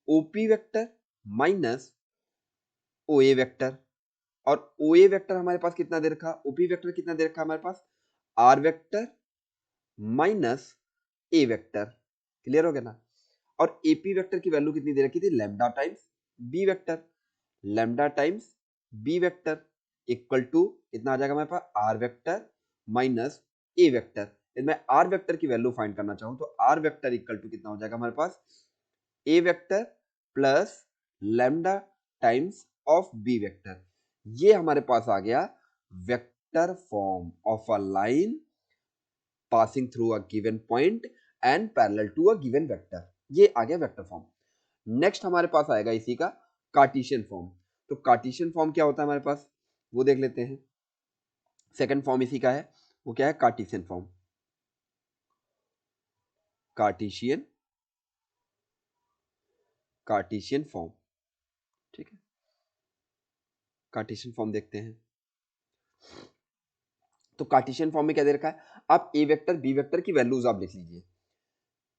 OP vector minus OA vector. और ओए वेक्टर हमारे पास कितना दे रखा, ओपी वेक्टर कितना दे रखा हमारे पास, are vector minus a vector. Clear हो गया ना। और एपी वेक्टर की वैल्यू कितनी दे रखी थी, lambda times b vector, lambda times b vector equal to कितना आ जाएगा हमारे पास, are vector minus a vector. यदि मैं आर वेक्टर की वैल्यू फाइंड करना चाहूं तो आर वेक्टर इक्वल टू कितना हो जाएगा हमारे पास, ए vector plus lambda times of B vector. ये हमारे पास आ गया vector form of a line passing through a given point and parallel to a given vector. ये आ गया वेक्टर फॉर्म। नेक्स्ट हमारे पास आएगा इसी का कार्टेशियन फॉर्म। तो कार्टेशियन फॉर्म क्या होता है हमारे पास, वो देख लेते हैं। सेकंड फॉर्म इसी का है, वो क्या है, Cartesian form. Cartesian, Cartesian form, ठीक है। कार्टेशियन फॉर्म देखते हैं। तो कार्टेशियन फॉर्म में क्या दे रखा है, आप ए वेक्टर बी वेक्टर की वैल्यूज आप लिख लीजिए।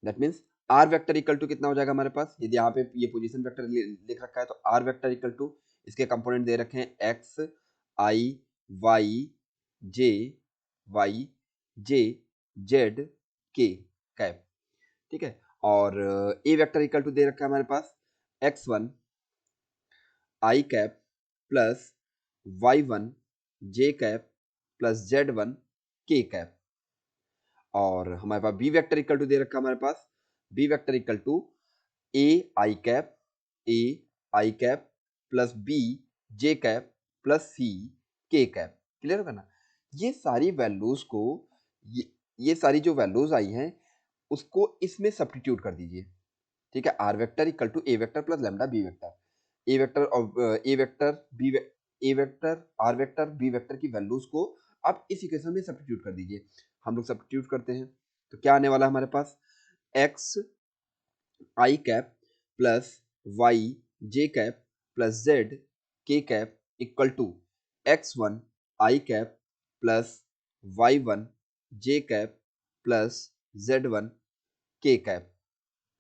That means R vector equal to कितना हो जाएगा हमारे पास, यदि यहाँ पे ये पोजीशन वेक्टर लिख रखा है तो आर वेक्टर इक्वल टू, इसके कंपोनेंट दे रखे हैं x i y j z के कैप, ठीक है। और ए वेक्टर इक्वल टू दे रखा है हमारे पास x1 i cap plus y1 j cap plus z1 k cap. और हमारे पास बी वेक्टर इक्वल टू दे रखा है हमारे पास, B vector equal to a I cap I cap plus b j cap plus c k cap. Clear होगा ना? ये सारी वैल्यूज को ये सारी जो वैल्यूज आई हैं उसको इसमें सब्स्टिट्यूट कर दीजिए। ठीक है, r vector equal to A vector plus lambda B vector. A vector और a vector b a vector r vector B vector की वैल्यूज को आप इस इक्वेशन में सब्स्टिट्यूट कर दीजिए। हम लोग सब्स्टिट्यूट करते हैं तो क्या आने वाला है हमारे पास? एक्स आई कैप प्लस वाई जे कैप प्लस जेड के cap equal to x1 i cap plus y1 j cap plus z1 k cap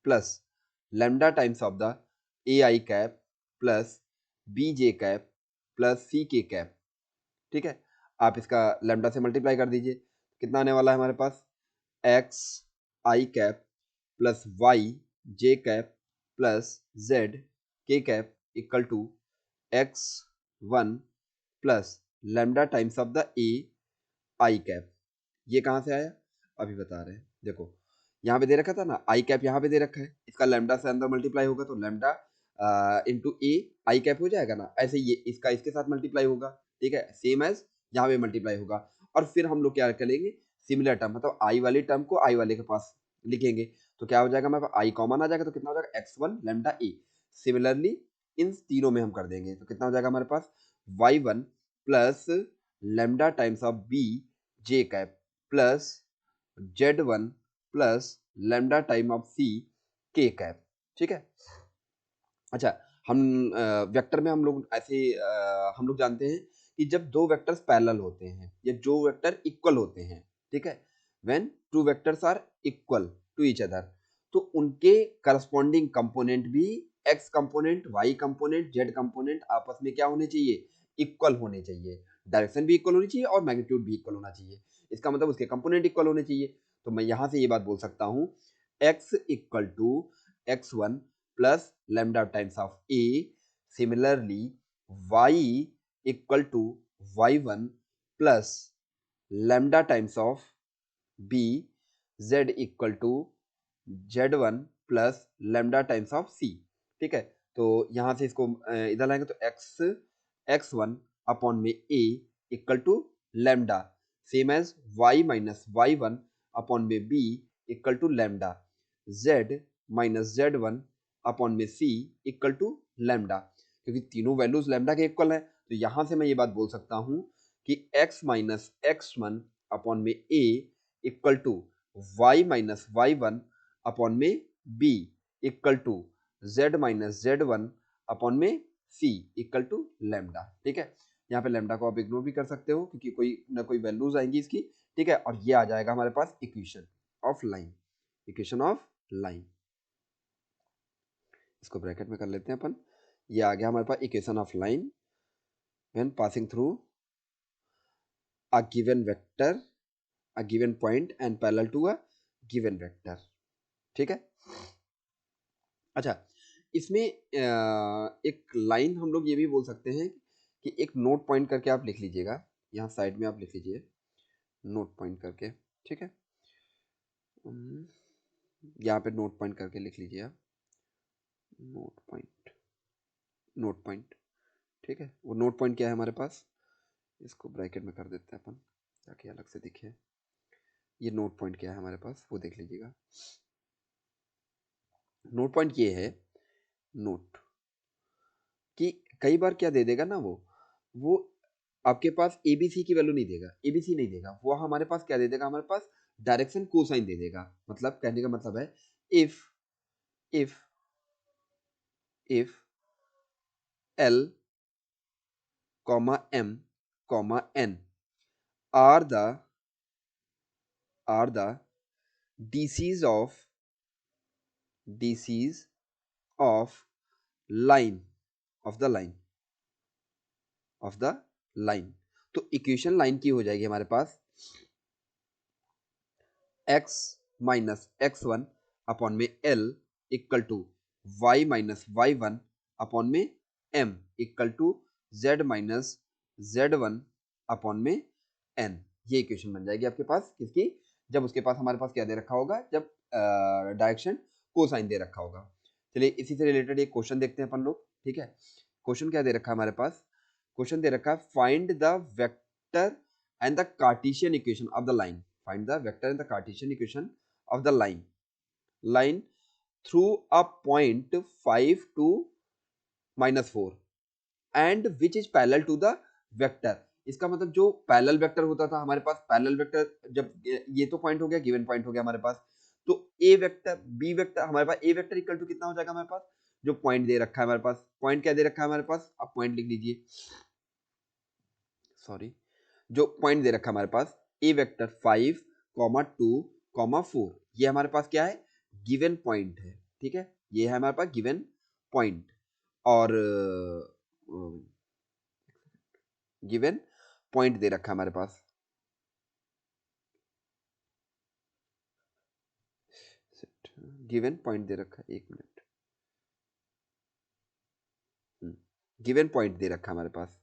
plus lambda times of the A I cap plus b j cap plus c k cap. ठीक है, आप इसका lambda से multiply कर दीजिए। कितना आने वाला है हमारे पास? एक्स आई कैप प्लस वाई जे कैप प्लस जेड के cap equal to x one plus lambda times of the A I cap. ये कहाँ से आया? अभी बता रहे हैं। देखो यहाँ पे दे रखा था ना, आई कैप यहाँ पे दे रखा है, इसका लैम्डा से अंदर मल्टीप्लाई होगा तो लैम्डा इंटू ए आई कैप हो जाएगा ना। ऐसे ये इसका इसके साथ मल्टीप्लाई होगा। ठीक है, सेम एज यहाँ पे मल्टीप्लाई होगा। और फिर हम लोग क्या करेंगे? सिमिलर टर्म मतलब आई वाली टर्म को आई वाले के पास लिखेंगे तो क्या हो जाएगा हमारे पास? आई कॉमन आ जाएगा तो कितना हो जाएगा? X one lambda A. Similarly in तीनों में हम कर देंगे तो कितना हो जाएगा हमारे पास? Y one plus lambda times of b j cap plus z one plus lambda time of c k cap. ठीक है, अच्छा हम वेक्टर में हम लोग ऐसे हम लोग जानते हैं कि जब दो वेक्टर्स पैरेलल होते हैं या जो वेक्टर इक्वल होते हैं, ठीक है, when two vectors are equal to each other, तो उनके करस्पॉन्डिंग कंपोनेंट भी x component y component z component आपस में क्या होने चाहिए? इक्वल होने चाहिए। डायरेक्शन भी इक्वल होनी चाहिए और मैग्नीट्यूड भी इक्वल होना चाहिए। इसका मतलब उसके कंपोनेंट इक्वल होने चाहिए। तो मैं यहां से ये बात बोल सकता हूं, x equal to x one plus lambda times of a, similarly y equal to y1 plus lambda times of b, z equal to z1 plus lambda times of c। ठीक है, तो यहां से इसको इधर लाएंगे तो x1 अपॉन में a equal to lambda, same as y minus y1 upon में b equal to lambda, z minus z1 upon में c इक्वल टू लैम्डा। क्योंकि तीनों वैल्यूज लैम्डा के इक्वल हैं तो यहां से मैं ये बात बोल सकता हूं कि x माइनस x1 अपॉन में a equal to y minus y1 upon में b equal to z minus z1 upon में c इक्वल टू लैम्डा। ठीक है, यहाँ पे लैम्डा को आप इग्नोर भी कर सकते हो क्योंकि कोई ना कोई वैल्यूज आएंगी इसकी। ठीक है, और ये आ जाएगा हमारे पास equation of line. Equation of line, इसको ब्रैकेट में कर लेते हैं अपन। ये आ गया हमारे पास equation of line when passing through a given vector, a given point and parallel to a given vector. ठीक है, अच्छा इसमें एक लाइन हम लोग ये भी बोल सकते हैं कि एक नोट पॉइंट करके आप लिख लीजिएगा, यहाँ साइड में आप लिख लीजिए नोट पॉइंट करके। ठीक है, यहाँ पे नोट पॉइंट करके लिख लीजिए आप, नोट पॉइंट, नोट पॉइंट। ठीक है, वो नोट पॉइंट क्या है हमारे पास? इसको ब्रैकेट में कर देते हैं अपन ताकि अलग से दिखे। ये नोट पॉइंट क्या है हमारे पास वो देख लीजिएगा। नोट पॉइंट ये है नोट कि कई बार क्या दे देगा ना, वो आपके पास एबीसी की वैल्यू नहीं देगा, एबीसी नहीं देगा, वो हमारे पास क्या दे देगा? हमारे पास डायरेक्शन कोसाइन दे देगा। मतलब कहने का मतलब है if if if l comma m comma n are the DCs of line of the line, तो इक्वेशन लाइन की हो जाएगी हमारे पास x माइनस x1 अपॉन में l equal to y minus y1 upon में m equal to z minus z1 upon में n। ये इक्वेशन बन जाएगी आपके पास किसकी? जब उसके पास हमारे पास क्या दे रखा होगा? जब डायरेक्शन कोसाइन दे रखा होगा। चलिए इसी से रिलेटेड एक क्वेश्चन देखते हैं अपन लोग। ठीक है। क्वेश्चन क्या दे रखा है हमारे पास, क्वेश्चन दे रखा है find the vector and the Cartesian equation of the line, find the vector and the Cartesian equation of the line through a point 5 to -4 and which is parallel to the vector. इसका मतलब जो parallel vector होता था हमारे पास, parallel vector जब ये तो point हो गया, गिवन पॉइंट हो गया हमारे पास, तो ए वेक्टर बी वेक्टर हमारे पास, ए वेक्टर इक्वल टू कितना हो जाएगा हमारे पास, जो पॉइंट दे रखा है हमारे पास, पॉइंट क्या दे रखा है हमारे पास, आप पॉइंट लिख लीजिए, सॉरी, जो पॉइंट दे रखा है हमारे पास ए वेक्टर 5, 2, 4, ये हमारे पास क्या है, गिवन पॉइंट है, ठीक है, ये है हमारे पास गिवन पॉइंट, और गिवन पॉइंट दे रखा है हमारे पास, गिवन पॉइंट दे रखा है, एक मिनट, गिवन पॉइंट दे रखा है हमारे पास,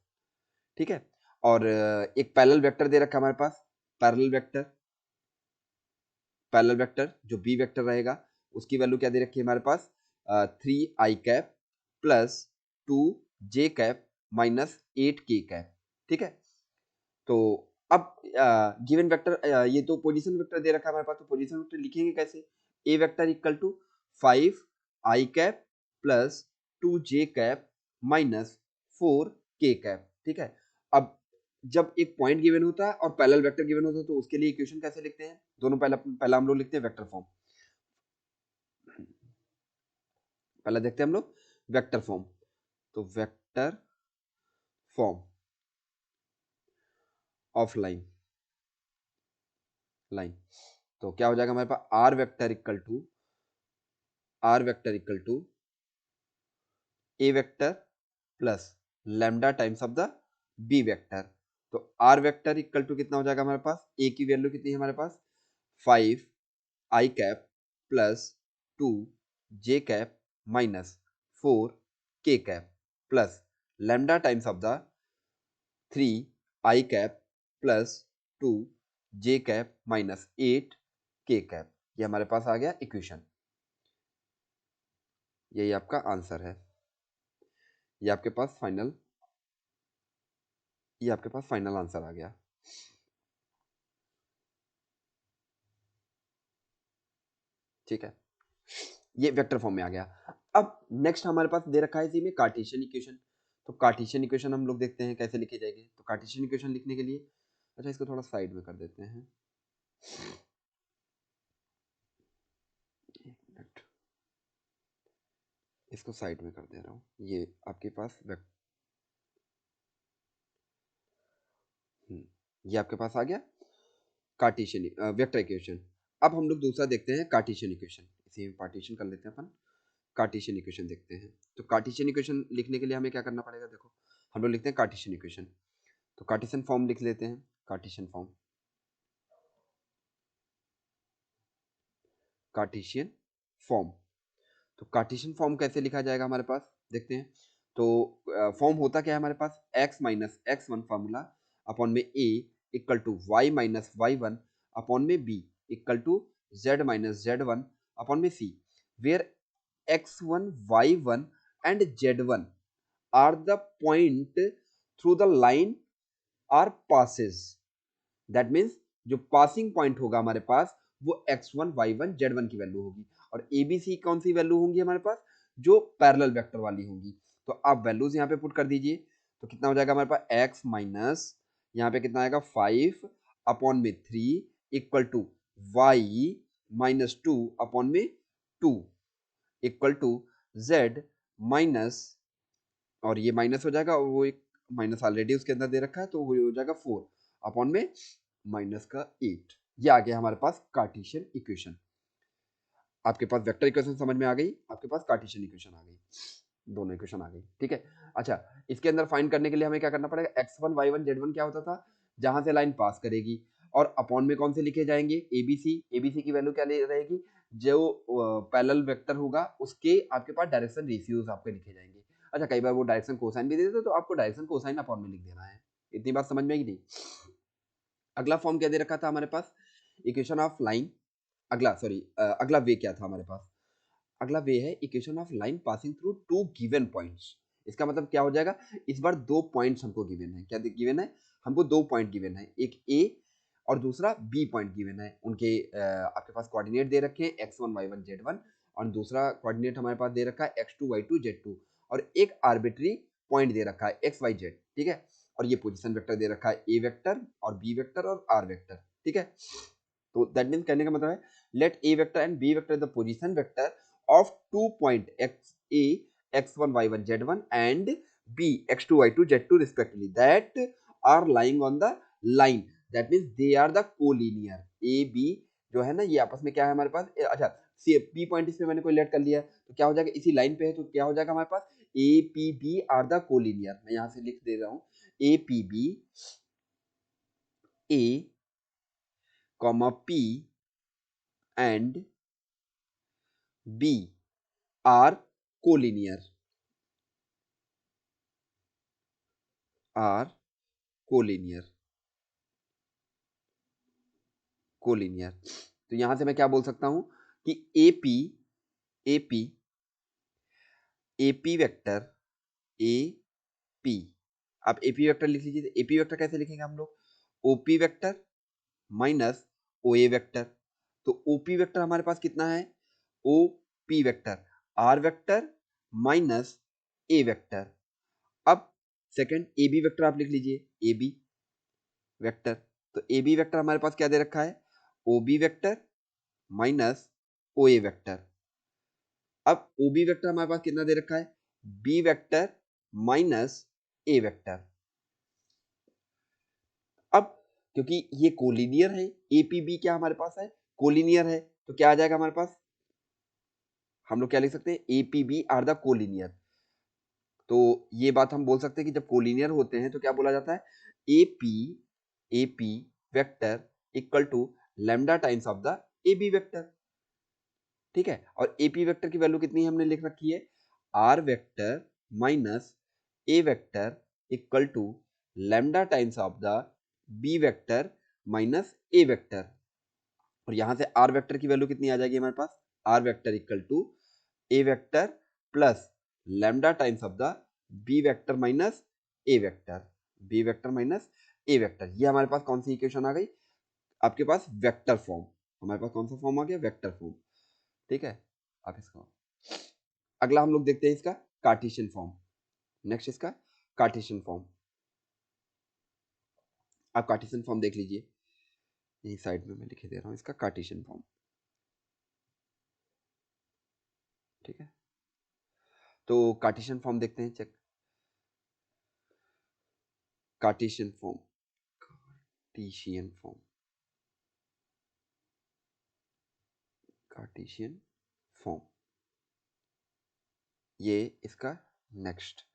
ठीक है, और एक पैरेलल वेक्टर दे रखा है हमारे पास, पैरेलल वेक्टर जो बी वेक्टर रहेगा उसकी वैल्यू क्या दे रखी है हमारे पास, 3i cap plus 2j cap minus 8k cap, ठीक है। तो अब गिवन वेक्टर, ये तो पोजीशन वेक्टर दे रखा है हमारे पास, तो पोजीशन वेक्टर लिखेंगे कैसे, a vector equal to 5i cap plus 2j cap minus 4k cap, ठीक है। अब जब एक पॉइंट गिवन होता है और पैरेलल वेक्टर गिवन होता है तो उसके लिए इक्वेशन कैसे लिखते हैं, दोनों पहला हम लोग लिखते हैं वेक्टर फॉर्म, पहला देखते हैं हम लोग वेक्टर फॉर्म, तो वेक्टर फॉर्म ऑफ लाइन, तो क्या हो जाएगा हमारे पास, are vector equal to A vector plus lambda times of the B vector, तो आर वेक्टर इक्वल टू कितना हो जाएगा हमारे पास, ए की वैल्यू कितनी है हमारे पास, 5i cap plus 2j cap minus 4k cap plus lambda times of the 3i cap plus 2j cap minus 8k cap, ये हमारे पास आ गया इक्वेशन, यही आपका आंसर है, ये आपके पास फाइनल आंसर आ गया, ठीक है, ये वेक्टर फॉर्म में आ गया। अब नेक्स्ट हमारे पास दे रखा है इसी में कार्टेशियन इक्वेशन, तो कार्टेशियन इक्वेशन हम लोग देखते हैं कैसे लिखी जाएगी, तो कार्टेशियन इक्वेशन लिखने के लिए, अच्छा इसको थोड़ा साइड में कर देते हैं, एक मिनट, इसको साइड में कर दे रहा हूँ, ये आपके पास ये आपके पास आ गया कार्टेशियन वेक्टर इक्वेशन। अब हम लोग दूसरा देखते हैं कार्टेशियन इक्वेशन, इसी में पार्टीशन कर लेते हैं अपन, कार्टेशियन इक्वेशन देखते हैं। तो कार्टेशियन इक्वेशन लिखने के लिए हमें क्या करना पड़ेगा, देखो हम लोग लिखते हैं कार्टेशियन इक्वेशन, तो कार्टेशियन फॉर्म लिख लेते हैं, कार्टेशियन फॉर्म, तो कार्टेशियन फॉर्म कैसे लिखा जाएगा हमारे पास, देखते हैं। तो फॉर्म होता क्या है हमारे पास, x minus x1 formula upon में a equal to y minus y1 upon में b equal to z minus z1 upon में c, where x1 y1 and z1 are the point through the line are passes, that means जो passing point होगा हमारे पास वो x1 y1 z1 की value होगी, और A B C कौन सी value होंगी हमारे पास, जो पैरेलल वेक्टर वाली होंगी, तो आप वैल्यूज यहाँ पे पुट कर दीजिए, तो कितना हो जाएगा हमारे पास x माइनस यहाँ पे कितना आएगा 5 अपॉन में 3 equal to y minus 2 upon में 2 इक्वल टू z माइनस, और ये माइनस हो जाएगा और वो एक माइनस ऑलरेडी उसके अंदर दे रखा है, तो वो हो जाएगा 4 अपॉन में माइनस का 8, ये आ गया हमारे पास कार्टेशियन इक्वेशन। आपके पास वेक्टर इक्वेशन समझ में आ गई, आपके पास कार्टेशियन इक्वेशन आ गई, दोनों इक्वेशन आ गई, ठीक है। अच्छा, इसके अंदर फाइंड करने के लिए हमें क्या करना पड़ेगा, x1 y1 z1 क्या होता था, जहां से लाइन पास करेगी, और अपॉन में कौन से लिखे जाएंगे, एबीसी की वैल्यू क्या रहेगी, जो पैरेलल वेक्टर होगा उसके आपके पास डायरेक्शन रेशियोज आपके लिखे जाएंगे। अच्छा, कई बार वो डायरेक्शन कोसाइन भी दे देते, तो आपको डायरेक्शन कोसाइन अपॉन में लिख देना है, इतनी बात समझ में आई नहीं। अगला फॉर्म क्या दे रखा था हमारे पास, इक्वेशन ऑफ लाइन, अगला वे क्या था हमारे पास, अगला वे है equation of line passing through two given points, इसका मतलब क्या हो जाएगा, इस बार 2 पॉइंट्स हमको गिवन है। क्या गिवन है, हमको 2 पॉइंट गिवन है, एक ए और दूसरा बी पॉइंट गिवन है। उनके आपके पास कोऑर्डिनेट दे रखे हैं x1 y1 z1, और दूसरा कोऑर्डिनेट हमारे पास दे रखा है x2 y2 z2, और एक आर्बिट्री पॉइंट दे रखा है x y z, ठीक है। और ये पोजीशन वेक्टर दे रखा है, ए वेक्टर और बी वेक्टर और आर वेक्टर, ठीक है। तो दैट मीन्स कहने का मतलब है, let a vector and b vector the position vector of 2 point x a x1 y1 z1 and b x2 y2 z2 respectively that are lying on the line, that means they are the collinear। a b जो है ना, ये आपस में क्या है हमारे पास, अच्छा सी बी पॉइंट इसमें मैंने कोई लेट कर लिया है, तो क्या हो जाएगा, इसी लाइन पे है, तो क्या हो जाएगा हमारे पास, A P B are the collinear. मैं यहां से लिख दे रहा हूं, A P B A comma P and B are collinear, are collinear, collinear. तो यहां से मैं क्या बोल सकता हूं कि AP AP AP vector A P, आप एपी वेक्टर लिख लीजिए। एपी वेक्टर कैसे लिखेंगे हम लोग, OP vector minus O A vector. तो ओपी वेक्टर हमारे पास कितना है, ओ P vector r vector minus a vector. अब सेकंड ए बी वेक्टर आप लिख लीजिए, ए बी वेक्टर। तो ए बी वेक्टर हमारे पास क्या दे रखा है, O B vector minus O A vector. अब ओ बी वेक्टर हमारे पास कितना दे रखा है, b vector minus a vector. अब क्योंकि ये कोलिनियर है, ए पी बी क्या हमारे पास है, कोलिनियर है, तो क्या आ जाएगा हमारे पास, हम लोग क्या लिख सकते हैं, A P B are the collinear. तो ये बात हम बोल सकते हैं कि जब कोलिनियर होते हैं तो क्या बोला जाता है, A P vector equal to lambda times of the A B vector, ठीक है। और ए पी वेक्टर की वैल्यू कितनी हमने लिख रखी है, r vector minus a vector equal to lambda times of the B vector minus a vector. और यहां से आर वेक्टर की वैल्यू कितनी आ जाएगी हमारे पास, are vector equal to A vector plus lambda times of the B vector minus a vector, B vector minus a vector. ये हमारे पास कौन सी इक्वेशन आ गई, आपके पास वेक्टर फॉर्म। हमारे पास कौन सा फॉर्म आ गया, वेक्टर फॉर्म, ठीक है। आप इसका अगला हम लोग देखते हैं इसका कार्टेशियन फॉर्म। नेक्स्ट इसका कार्टेशियन फॉर्म, आप कार्टेशियन फॉर्म देख लीजिए, यही साइड में मैं लिखे दे रहा हूं इसका कार्टेशियन फॉर्म, ठीक है। तो कार्टेशियन फॉर्म देखते हैं, check Cartesian form, Cartesian form, Cartesian form, ये इसका नेक्स्ट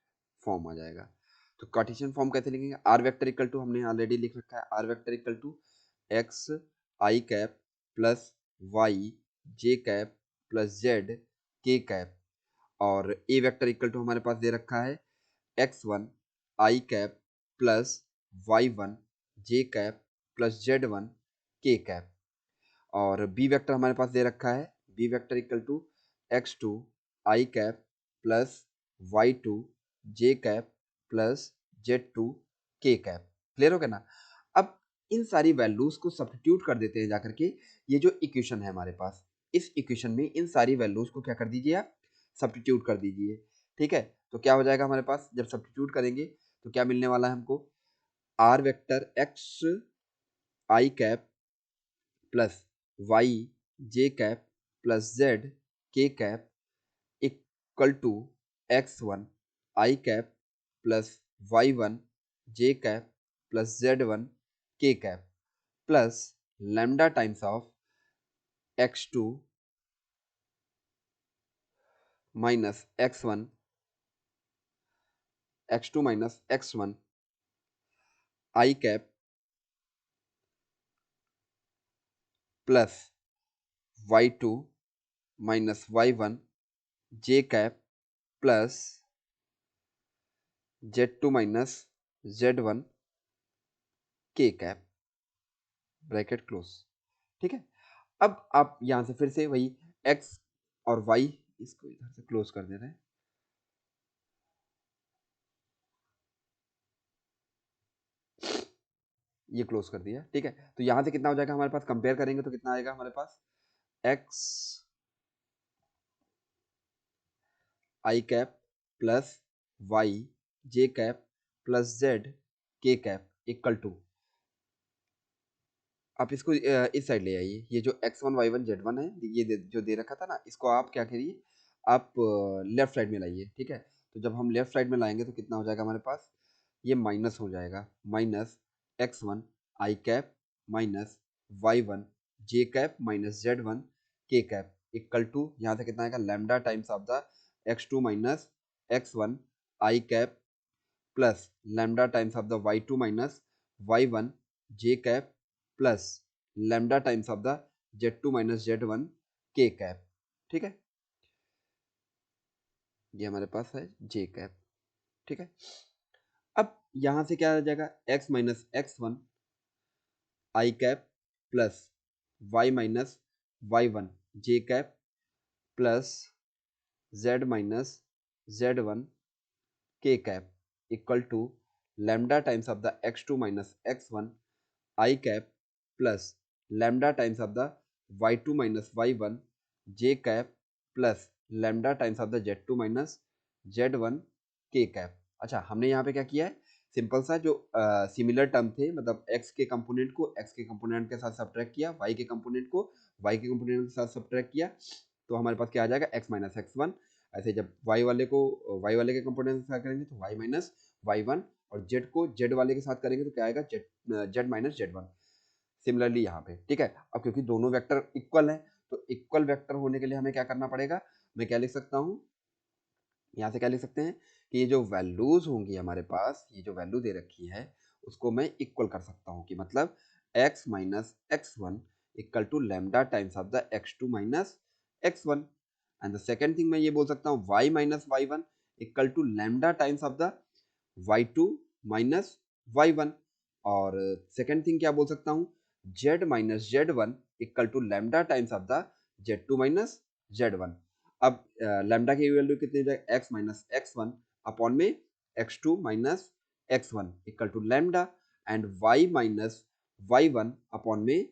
फॉर्म आ जाएगा। तो कार्टेशियन फॉर्म कैसे लिखेंगे, आर वेक्टर इक्वल टू हमने ऑलरेडी लिख रखा है, r vector equal to x I cap plus Y J cap plus Z के कैप। और ए वेक्टर इक्वल टू हमारे पास दे रखा है x1 i cap plus y1 j cap plus z1 k cap. और बी वेक्टर हमारे पास दे रखा है, b vector equal to x2 i cap plus y2 j cap plus z2 k cap. Clear हो गया ना। अब इन सारी वैल्यूज को सब्स्टिट्यूट कर देते हैं जाकर के, ये जो इक्वेशन है हमारे पास, इस इक्वेशन में इन सारी वैल्यूज को क्या कर दीजिए आप, सब्स्टिट्यूट कर दीजिए, ठीक है। तो क्या हो जाएगा हमारे पास, जब सब्स्टिट्यूट करेंगे तो क्या मिलने वाला है हमको, आर वेक्टर एक्स आई कैप प्लस वाई जे कैप प्लस जेड के cap equal to x1 i cap plus y1 j cap plus z1 k cap plus lambda times of x2 minus x1 x2 minus x1 i cap plus y2 minus y1 j cap plus z2 minus z1 k cap, bracket close, ठीक है। अब आप यहां से फिर से वही x और y, इसको इधर से क्लोज कर दे रहे हैं, ये क्लोज कर दिया, ठीक है। तो यहाँ से कितना हो जाएगा हमारे पास, कंपेयर करेंगे तो कितना आएगा हमारे पास, एक्स आई कैप प्लस वाई जे कैप प्लस जेड के कैप इक्वल टू, आप इसको इस साइड ले आइए, ये जो x1 y1 z1 है, ये जो दे रखा था ना, इसको आप क्या करिए, आप लेफ्ट साइड में लाइए, ठीक है। तो जब हम लेफ्ट साइड में लाएंगे तो कितना हो जाएगा हमारे पास, ये माइनस हो जाएगा, minus x1 i cap minus y1 j cap minus z1 k cap equal to, यहाँ से कितना आएगा, lambda times of the x2 minus x1 i cap plus lambda times of the y2 minus y1 j cap plus lambda times of the z2 minus z1 k cap, ठीक है। ये हमारे पास है जे cap, ठीक है। अब यहां से क्या आ जाएगा, x minus x1 i cap plus y minus y1 j cap plus z minus z1 k cap equal to lambda times of the x2 minus x1 i cap plus lambda times of the y2 minus y1 j cap plus lambda times of the z2 minus z1 k cap. अच्छा, हमने यहाँ पे क्या किया है, simple सा जो similar term थे, मतलब x के कंपोनेंट को x के कंपोनेंट के साथ सब्ट्रैक्ट किया, y के कंपोनेंट को y के कंपोनेंट के साथ सब्ट्रैक्ट किया, तो हमारे पास क्या आ जाएगा, x माइनस x1। ऐसे जब y वाले के कंपोनेंट के साथ करेंगे तो y माइनस y1, और z को z वाले के साथ करेंगे तो क्या आएगा, z माइनस z1। सिमिलरली यहाँ पे, ठीक है। अब क्योंकि दोनों वेक्टर इक्वल हैं, तो इक्वल वेक्टर होने के लिए हमें क्या करना पड़ेगा, मैं क्या लिख सकता हूँ, यहाँ से क्या लिख सकते हैं कि ये जो वैल्यूज होंगी हमारे पास, ये जो वैल्यू दे रखी है उसको मैं इक्वल कर सकता हूँ, कि मतलब x minus x1 equal to lambda times of the x2 minus x1, and the second thing मैं ये बोल सकता हूँ y minus y1 equal to lambda times of the y2 minus y1, और सेकेंड थिंग क्या बोल सकता हूँ, z minus z1 equal to lambda times of the z2 minus z1। अब लैम्डा की वैल्यू कितनी हो जाएगी, x माइनस x1 अपॉन में x2 minus x1 equal to lambda, and y minus y1 upon में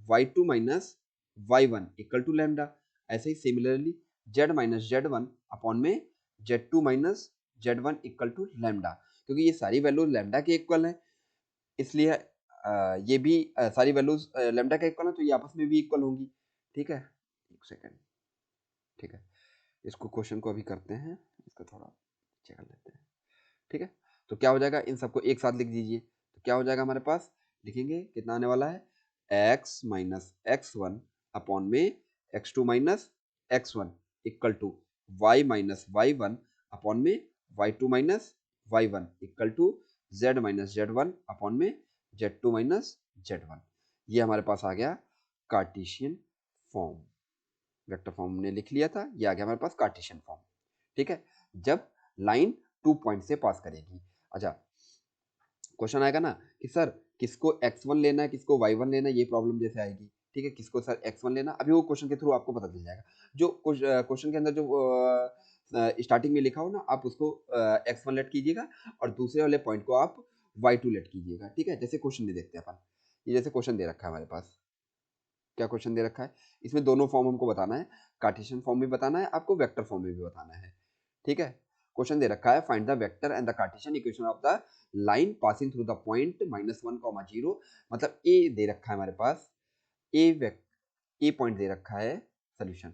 y2 minus y1 equal to lambda. ऐसे ही similarly z minus z1 upon में z2 minus z1 equal to lambda, क्योंकि ये सारी values lambda के equal हैं, इसलिए ये भी सारी वैल्यूज लैम्डा के इक्वल हैं, तो ये आपस में भी इक्वल होंगी, ठीक है। एक सेकेंड, ठीक है, इसको क्वेश्चन को अभी करते हैं, इसको थोड़ा चेक कर लेते हैं, ठीक है। तो क्या हो जाएगा, इन सबको एक साथ लिख दीजिए, तो क्या हो जाएगा हमारे पास, लिखेंगे कितना आने वाला है, x माइनस x1 अपॉन में x2 minus x1 equal to y minus y1 upon में y2 minus y1 equal to z minus z1 upon में z2 माइनस z1। ये हमारे पास आ गया कार्टेशियन फॉर्म, वेक्टर फॉर्म हमने लिख लिया था, ये आ गया हमारे पास कार्टेशियन फॉर्म, ठीक है, जब लाइन 2 पॉइंट से पास करेगी। अच्छा, क्वेश्चन आएगा ना कि सर किसको x1 लेना है, किसको y1 लेना है, ये प्रॉब्लम जैसे आएगी, ठीक है, किसको सर x1 लेना, अभी वो क्वेश्चन के थ्रू आपको पता चल जाएगा। जो क्वेश्चन के अंदर जो स्टार्टिंग में लिखा हो ना, आप उसको x1 लेट कीजिएगा और दूसरे वाले पॉइंट को आप y2 लेट कीजिएगा, ठीक है। जैसे क्वेश्चन में देखते हैं अपन, ये जैसे क्वेश्चन दे रखा है हमारे पास, क्या क्वेश्चन दे रखा है, इसमें दोनों फॉर्म हमको बताना है, कार्टेशियन फॉर्म में बताना है आपको, वेक्टर फॉर्म में भी बताना है, ठीक है। क्वेश्चन दे रखा है, find the vector and the Cartesian equation of the line passing through the point -1, 0, मतलब ए दे रखा है हमारे पास, ए पॉइंट दे रखा है, सोल्यूशन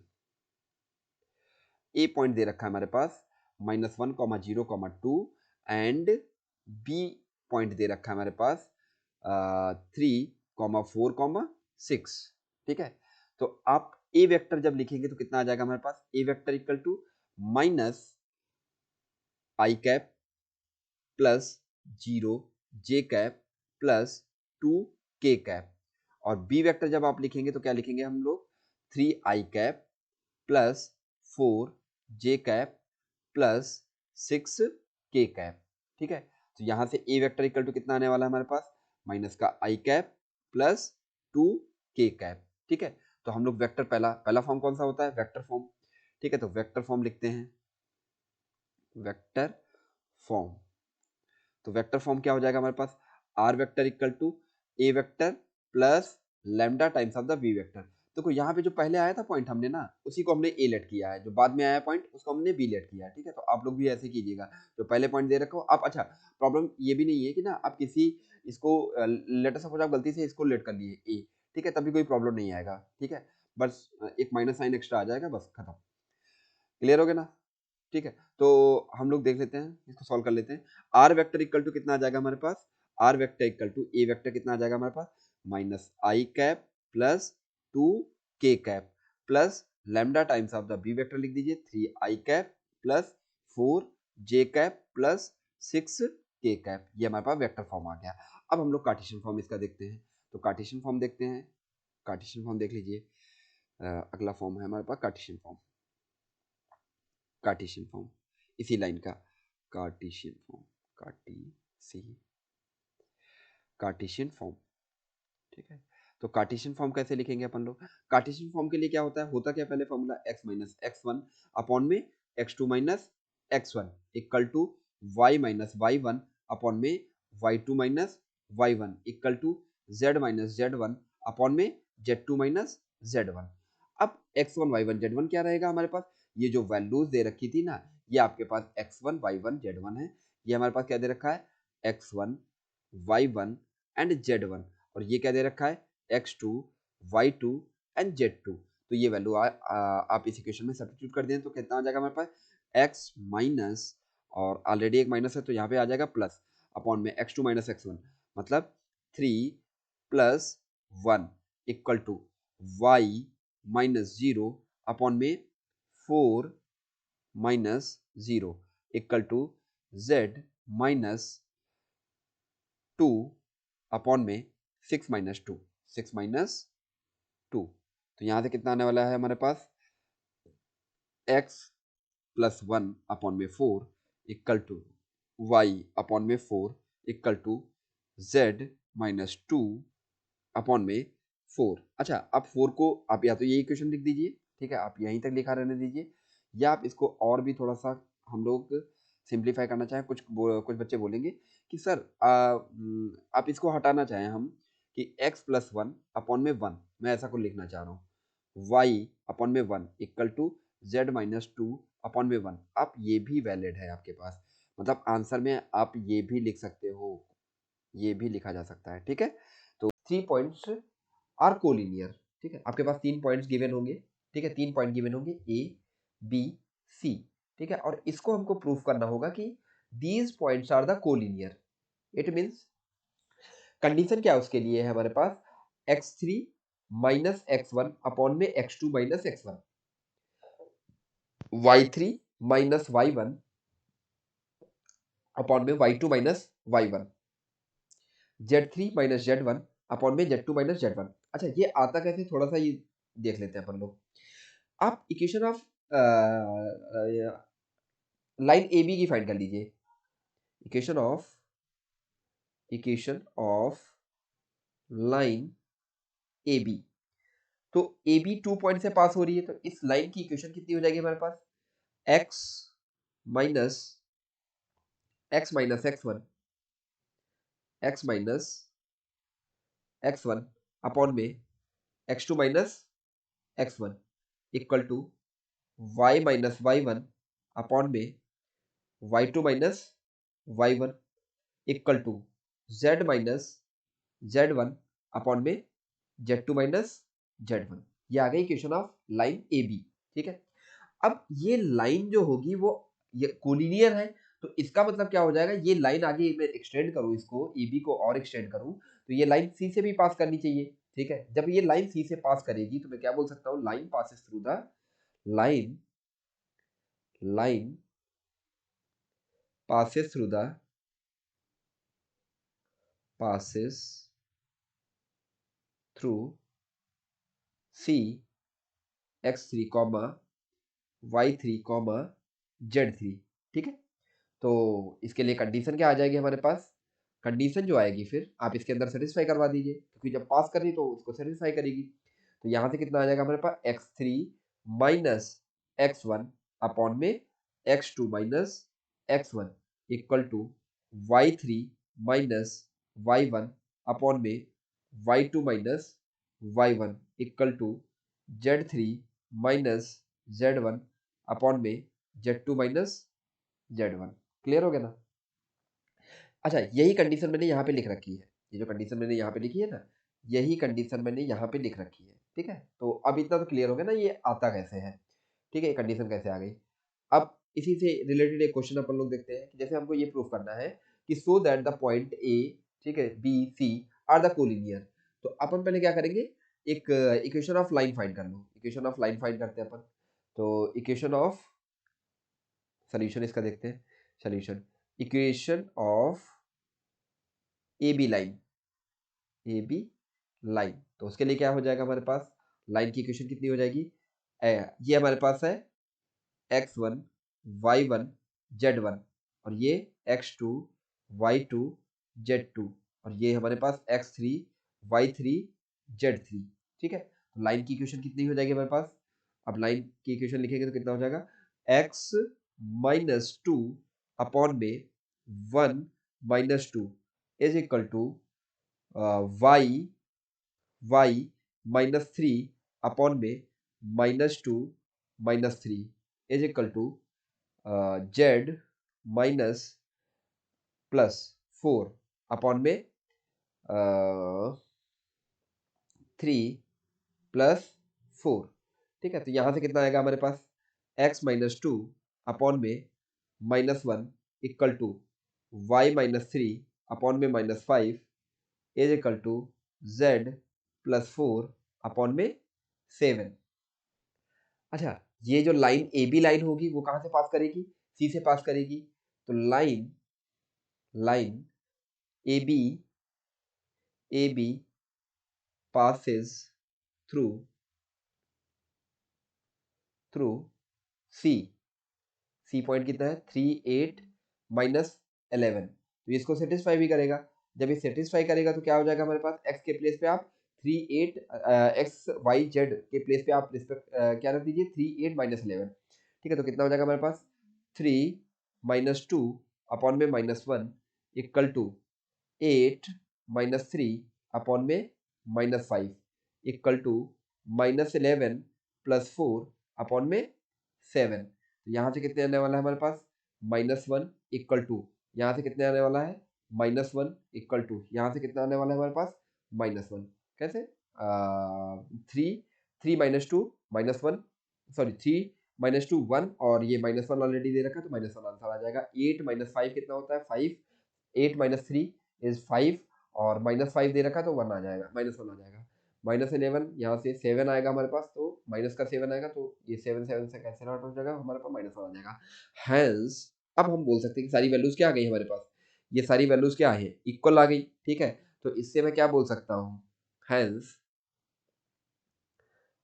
ए पॉइंट दे रखा है हमारे पास -1, 0, 2, एंड बी पॉइंट दे रखा है हमारे पास 3, 4, 6, ठीक है। तो आप ए वेक्टर जब लिखेंगे तो कितना आ जाएगा हमारे पास, ए vector equal to minus I cap plus 0 j cap plus 2 k cap, और बी वेक्टर जब आप लिखेंगे तो क्या लिखेंगे हम लोग, 3 i cap plus 4 j cap plus 6 k cap, ठीक है। तो यहां से ए वेक्टर इक्वल टू कितना आने वाला है हमारे पास, माइनस का आई कैप प्लस 2 के कैप, ठीक है। तो हम लोग वेक्टर पहला फॉर्म कौन सा होता है, वेक्टर फॉर्म, ठीक है। तो वेक्टर फॉर्म लिखते हैं, वेक्टर फॉर्म, तो वेक्टर फॉर्म क्या हो जाएगा हमारे पास, are vector equal to A vector plus lambda times of the B vector. देखो यहाँ पे जो पहले आया था पॉइंट हमने ना, उसी को हमने ए लेट किया है, जो बाद में आया पॉइंट उसको हमने बी लेट किया है, ठीक है। तो आप लोग भी ऐसे कीजिएगा, जो पहले पॉइंट दे रखो आप। अच्छा, प्रॉब्लम ये भी नहीं है कि ना आप किसी इसको लेटर सपोज आप गलती से इसको लेट कर लिए ए, ठीक है, तभी कोई प्रॉब्लम नहीं आएगा, ठीक है। बस एक माइनस साइन एक्स्ट्रा आ जाएगा, बस खत्म। क्लियर हो गया ना, ठीक है। तो हम लोग देख लेते हैं, इसको सॉल्व कर लेते हैं। आर वेक्टर इक्वल टू कितना आ जाएगा हमारे पास, are vector equal to A vector कितना आ जाएगा हमारे पास, minus I cap plus 2 k cap plus lambda times of the B vector लिख दीजिए 3 i cap plus 4 j cap plus 6 k cap. ये हमारे पास वेक्टर फॉर्म आ गया। अब हम लोग कार्टेशियन फॉर्म इसका देखते हैं। तो कार्टेशियन फॉर्म देखते हैं, कार्टेशियन फॉर्म देख लीजिए। अगला फॉर्म है हमारे पास कार्टेशियन फॉर्म, कार्टेशियन फॉर्म इसी लाइन का कार्टेशियन फॉर्म, कार्टेशियन फॉर्म, ठीक है। तो कार्टेशियन फॉर्म कैसे लिखेंगे अपन लोग, कार्टेशियन फॉर्म के लिए क्या होता क्या पहले formula x minus x one upon में x2 minus x one equal to y minus y one upon में y2 minus y one equal to z minus z one upon में z2 माइनस जेड वन। अब x1 y1 z1 क्या रहेगा हमारे पास, ये जो वैल्यूज दे रखी थी ना, ये आपके पास x1 y1 z1 है। ये हमारे पास क्या दे रखा है, x1 y1 एंड z1, और ये क्या दे रखा है x2 y2 एंड z2। तो ये वैल्यू आप इस इक्वेशन में सब्स्टिट्यूट कर दें तो कितना आ जाएगा हमारे पास, x माइनस, और ऑलरेडी एक माइनस है तो यहाँ पे आ जाएगा प्लस, अपॉन में x2 माइनस x1 मतलब 3 plus 1 equal to y minus 0 upon में 4 minus 0 equal to z minus 2 upon में 6 माइनस 2, 6 माइनस 2। तो यहाँ से कितना आने वाला है हमारे पास, x प्लस 1 अपॉन में 4 इक्वल टू y अपॉन में 4 equal to z minus 2 upon में 4। अच्छा, अब 4 को आप या तो ये इक्वेशन लिख दीजिए, ठीक है, आप यहीं तक लिखा रहने दीजिए, या आप इसको और भी थोड़ा सा हम लोग सिंप्लीफाई करना चाहें। कुछ बच्चे बोलेंगे कि सर आप इसको हटाना चाहें हम कि x प्लस 1 अपॉन में 1, मैं ऐसा कुछ लिखना चाह रहा हूँ, y अपॉन में 1 equal to z minus 2 upon में 1। आप ये भी वैलिड है आपके पास, मतलब आंसर में आप ये भी लिख सकते हो, ये भी लिखा जा सकता है, ठीक है। तो 3 पॉइंट्स आर कोलिनियर, ठीक है, आपके पास 3 पॉइंट्स गिवन होंगे, ठीक है, 3 पॉइंट गिवन होंगे ए बी सी, ठीक है, और इसको हमको प्रूफ करना होगा कि these points are the collinear. It means condition क्या उसके लिए है हमारे पास, x3 माइनस x1 अपॉन में x2 minus x1, y3 minus y1 upon में y2 minus y1, z3 minus z1 upon में z2 माइनस z1। अच्छा, ये आता कैसे, थोड़ा सा ये देख लेते हैं अपन लोग। आप equation of line A B की फाइंड कर लीजिए, equation of line A B. तो ए बी 2 पॉइंट से पास हो रही है, तो इस लाइन की इक्वेशन कितनी हो जाएगी हमारे पास, x माइनस x1 अपॉन में x2 minus x1 equal to y minus y1 upon में y2 minus y1 equal to z minus z1 upon में z2 माइनस z1। ये आ गई equation of line A B, ठीक है। अब ये लाइन जो होगी वो ये कोलिनियर है, तो इसका मतलब क्या हो जाएगा, ये लाइन आगे मैं एक्सटेंड करूं, इसको ए बी को और एक्सटेंड करूं, तो ये लाइन सी से भी पास करनी चाहिए, ठीक है। जब ये लाइन सी से पास करेगी तो मैं क्या बोल सकता हूं, line passes through the line passes through the passes through C x3 comma y3 comma z3, ठीक है। तो इसके लिए कंडीशन क्या आ जाएगी हमारे पास, कंडीशन जो आएगी फिर आप इसके अंदर सेटिस्फाई करवा दीजिए, क्योंकि जब पास कर रही तो उसको सेटिस्फाई करेगी। तो यहाँ से कितना आ जाएगा हमारे पास, x3 माइनस x1 अपॉन में x2 minus x1 equal to y3 minus y1 upon में y2 minus y1 equal to z3 minus z1 upon में z2 माइनस z1। क्लियर हो गया ना? अच्छा, यही कंडीशन मैंने यहाँ पे लिख रखी है। ये जो कंडीशन मैंने यहाँ पे लिखी है ना, यही कंडीशन मैंने यहाँ पे लिख रखी है। ठीक है? तो अब इतना तो क्लियर हो गया ना ये आता कैसे है। ठीक है? ये कंडीशन कैसे आ गई। अब इसी से रिलेटेड एक क्वेश्चन अपन लोग देखते हैं कि जैसे हमको ये प्रूफ करना है कि so that the point A, ठीक है, B C are the collinear. तो अपन पहले क्या करेंगे, एक इक्वेशन ऑफ लाइन फाइंड कर लो। इक्वेशन ऑफ लाइन फाइंड करते हैं अपन। तो इक्वेशन ऑफ सोल्यूशन इसका देखते हैं। Solution equation of A B line, A B line. तो उसके लिए क्या हो जाएगा हमारे पास, लाइन की इक्वेशन कितनी हो जाएगी, ये हमारे पास है x1 y1 z1 और ये x2 y2 z2 और ये हमारे पास x3 y3 z3। ठीक है? तो लाइन की इक्वेशन कितनी हो जाएगी हमारे पास, अब लाइन की इक्वेशन लिखेंगे तो कितना हो जाएगा, x माइनस टू अपॉन में 1 minus two is equal to y minus three upon में minus two minus three is equal to z minus plus four upon में थ्री प्लस फोर। ठीक है? तो यहाँ से कितना आएगा हमारे पास, x माइनस टू अपॉन में minus one equal to y minus three upon में minus five is equal to z plus four upon में सेवन। अच्छा, ये जो लाइन ए बी लाइन होगी वो कहाँ से पास करेगी, सी से पास करेगी। तो line line A B passes through C. C point कितना है, 3 8 माइनस 11। तो इसको सेटिस्फाई भी करेगा। जब ये सेटिस्फाई करेगा तो क्या हो जाएगा हमारे पास, x के प्लेस पे आप 3 8 एक्स वाई जेड के प्लेस पे आप क्या रख दीजिए, 3 8 माइनस 11। ठीक है? तो कितना हो जाएगा हमारे पास, 3 माइनस टू अपॉन में minus one equal to 8 minus three upon में minus five equal to minus 11 plus four upon में सेवन। तो यहाँ से कितने आने वाला है हमारे पास, माइनस वन इक्वल टू, यहाँ से कितने आने वाला है, माइनस वन इक्वल टू, यहाँ से कितना आने वाला है हमारे पास, माइनस वन। कैसे, three three minus two minus one, sorry three minus two one और ये माइनस वन ऑलरेडी दे रखा है तो माइनस वन आंसर आ जाएगा। 8 माइनस फाइव कितना होता है, 5। 8 माइनस थ्री इज 5 और माइनस फाइव दे रखा है तो वन आ जाएगा, माइनस वन आ जाएगा। माइनस 11 यहाँ से 7 आएगा हमारे पास, तो माइनस का 7 आएगा तो ये 7 7 से कैंसिल आउट हो जाएगा, हमारे पास माइनस वन आ जाएगा। हैंस अब हम बोल सकते हैं कि सारी वैल्यूज क्या आ गई हमारे पास, ये सारी वैल्यूज क्या है, इक्वल आ गई। ठीक है? तो इससे मैं क्या बोल सकता हूँ, hence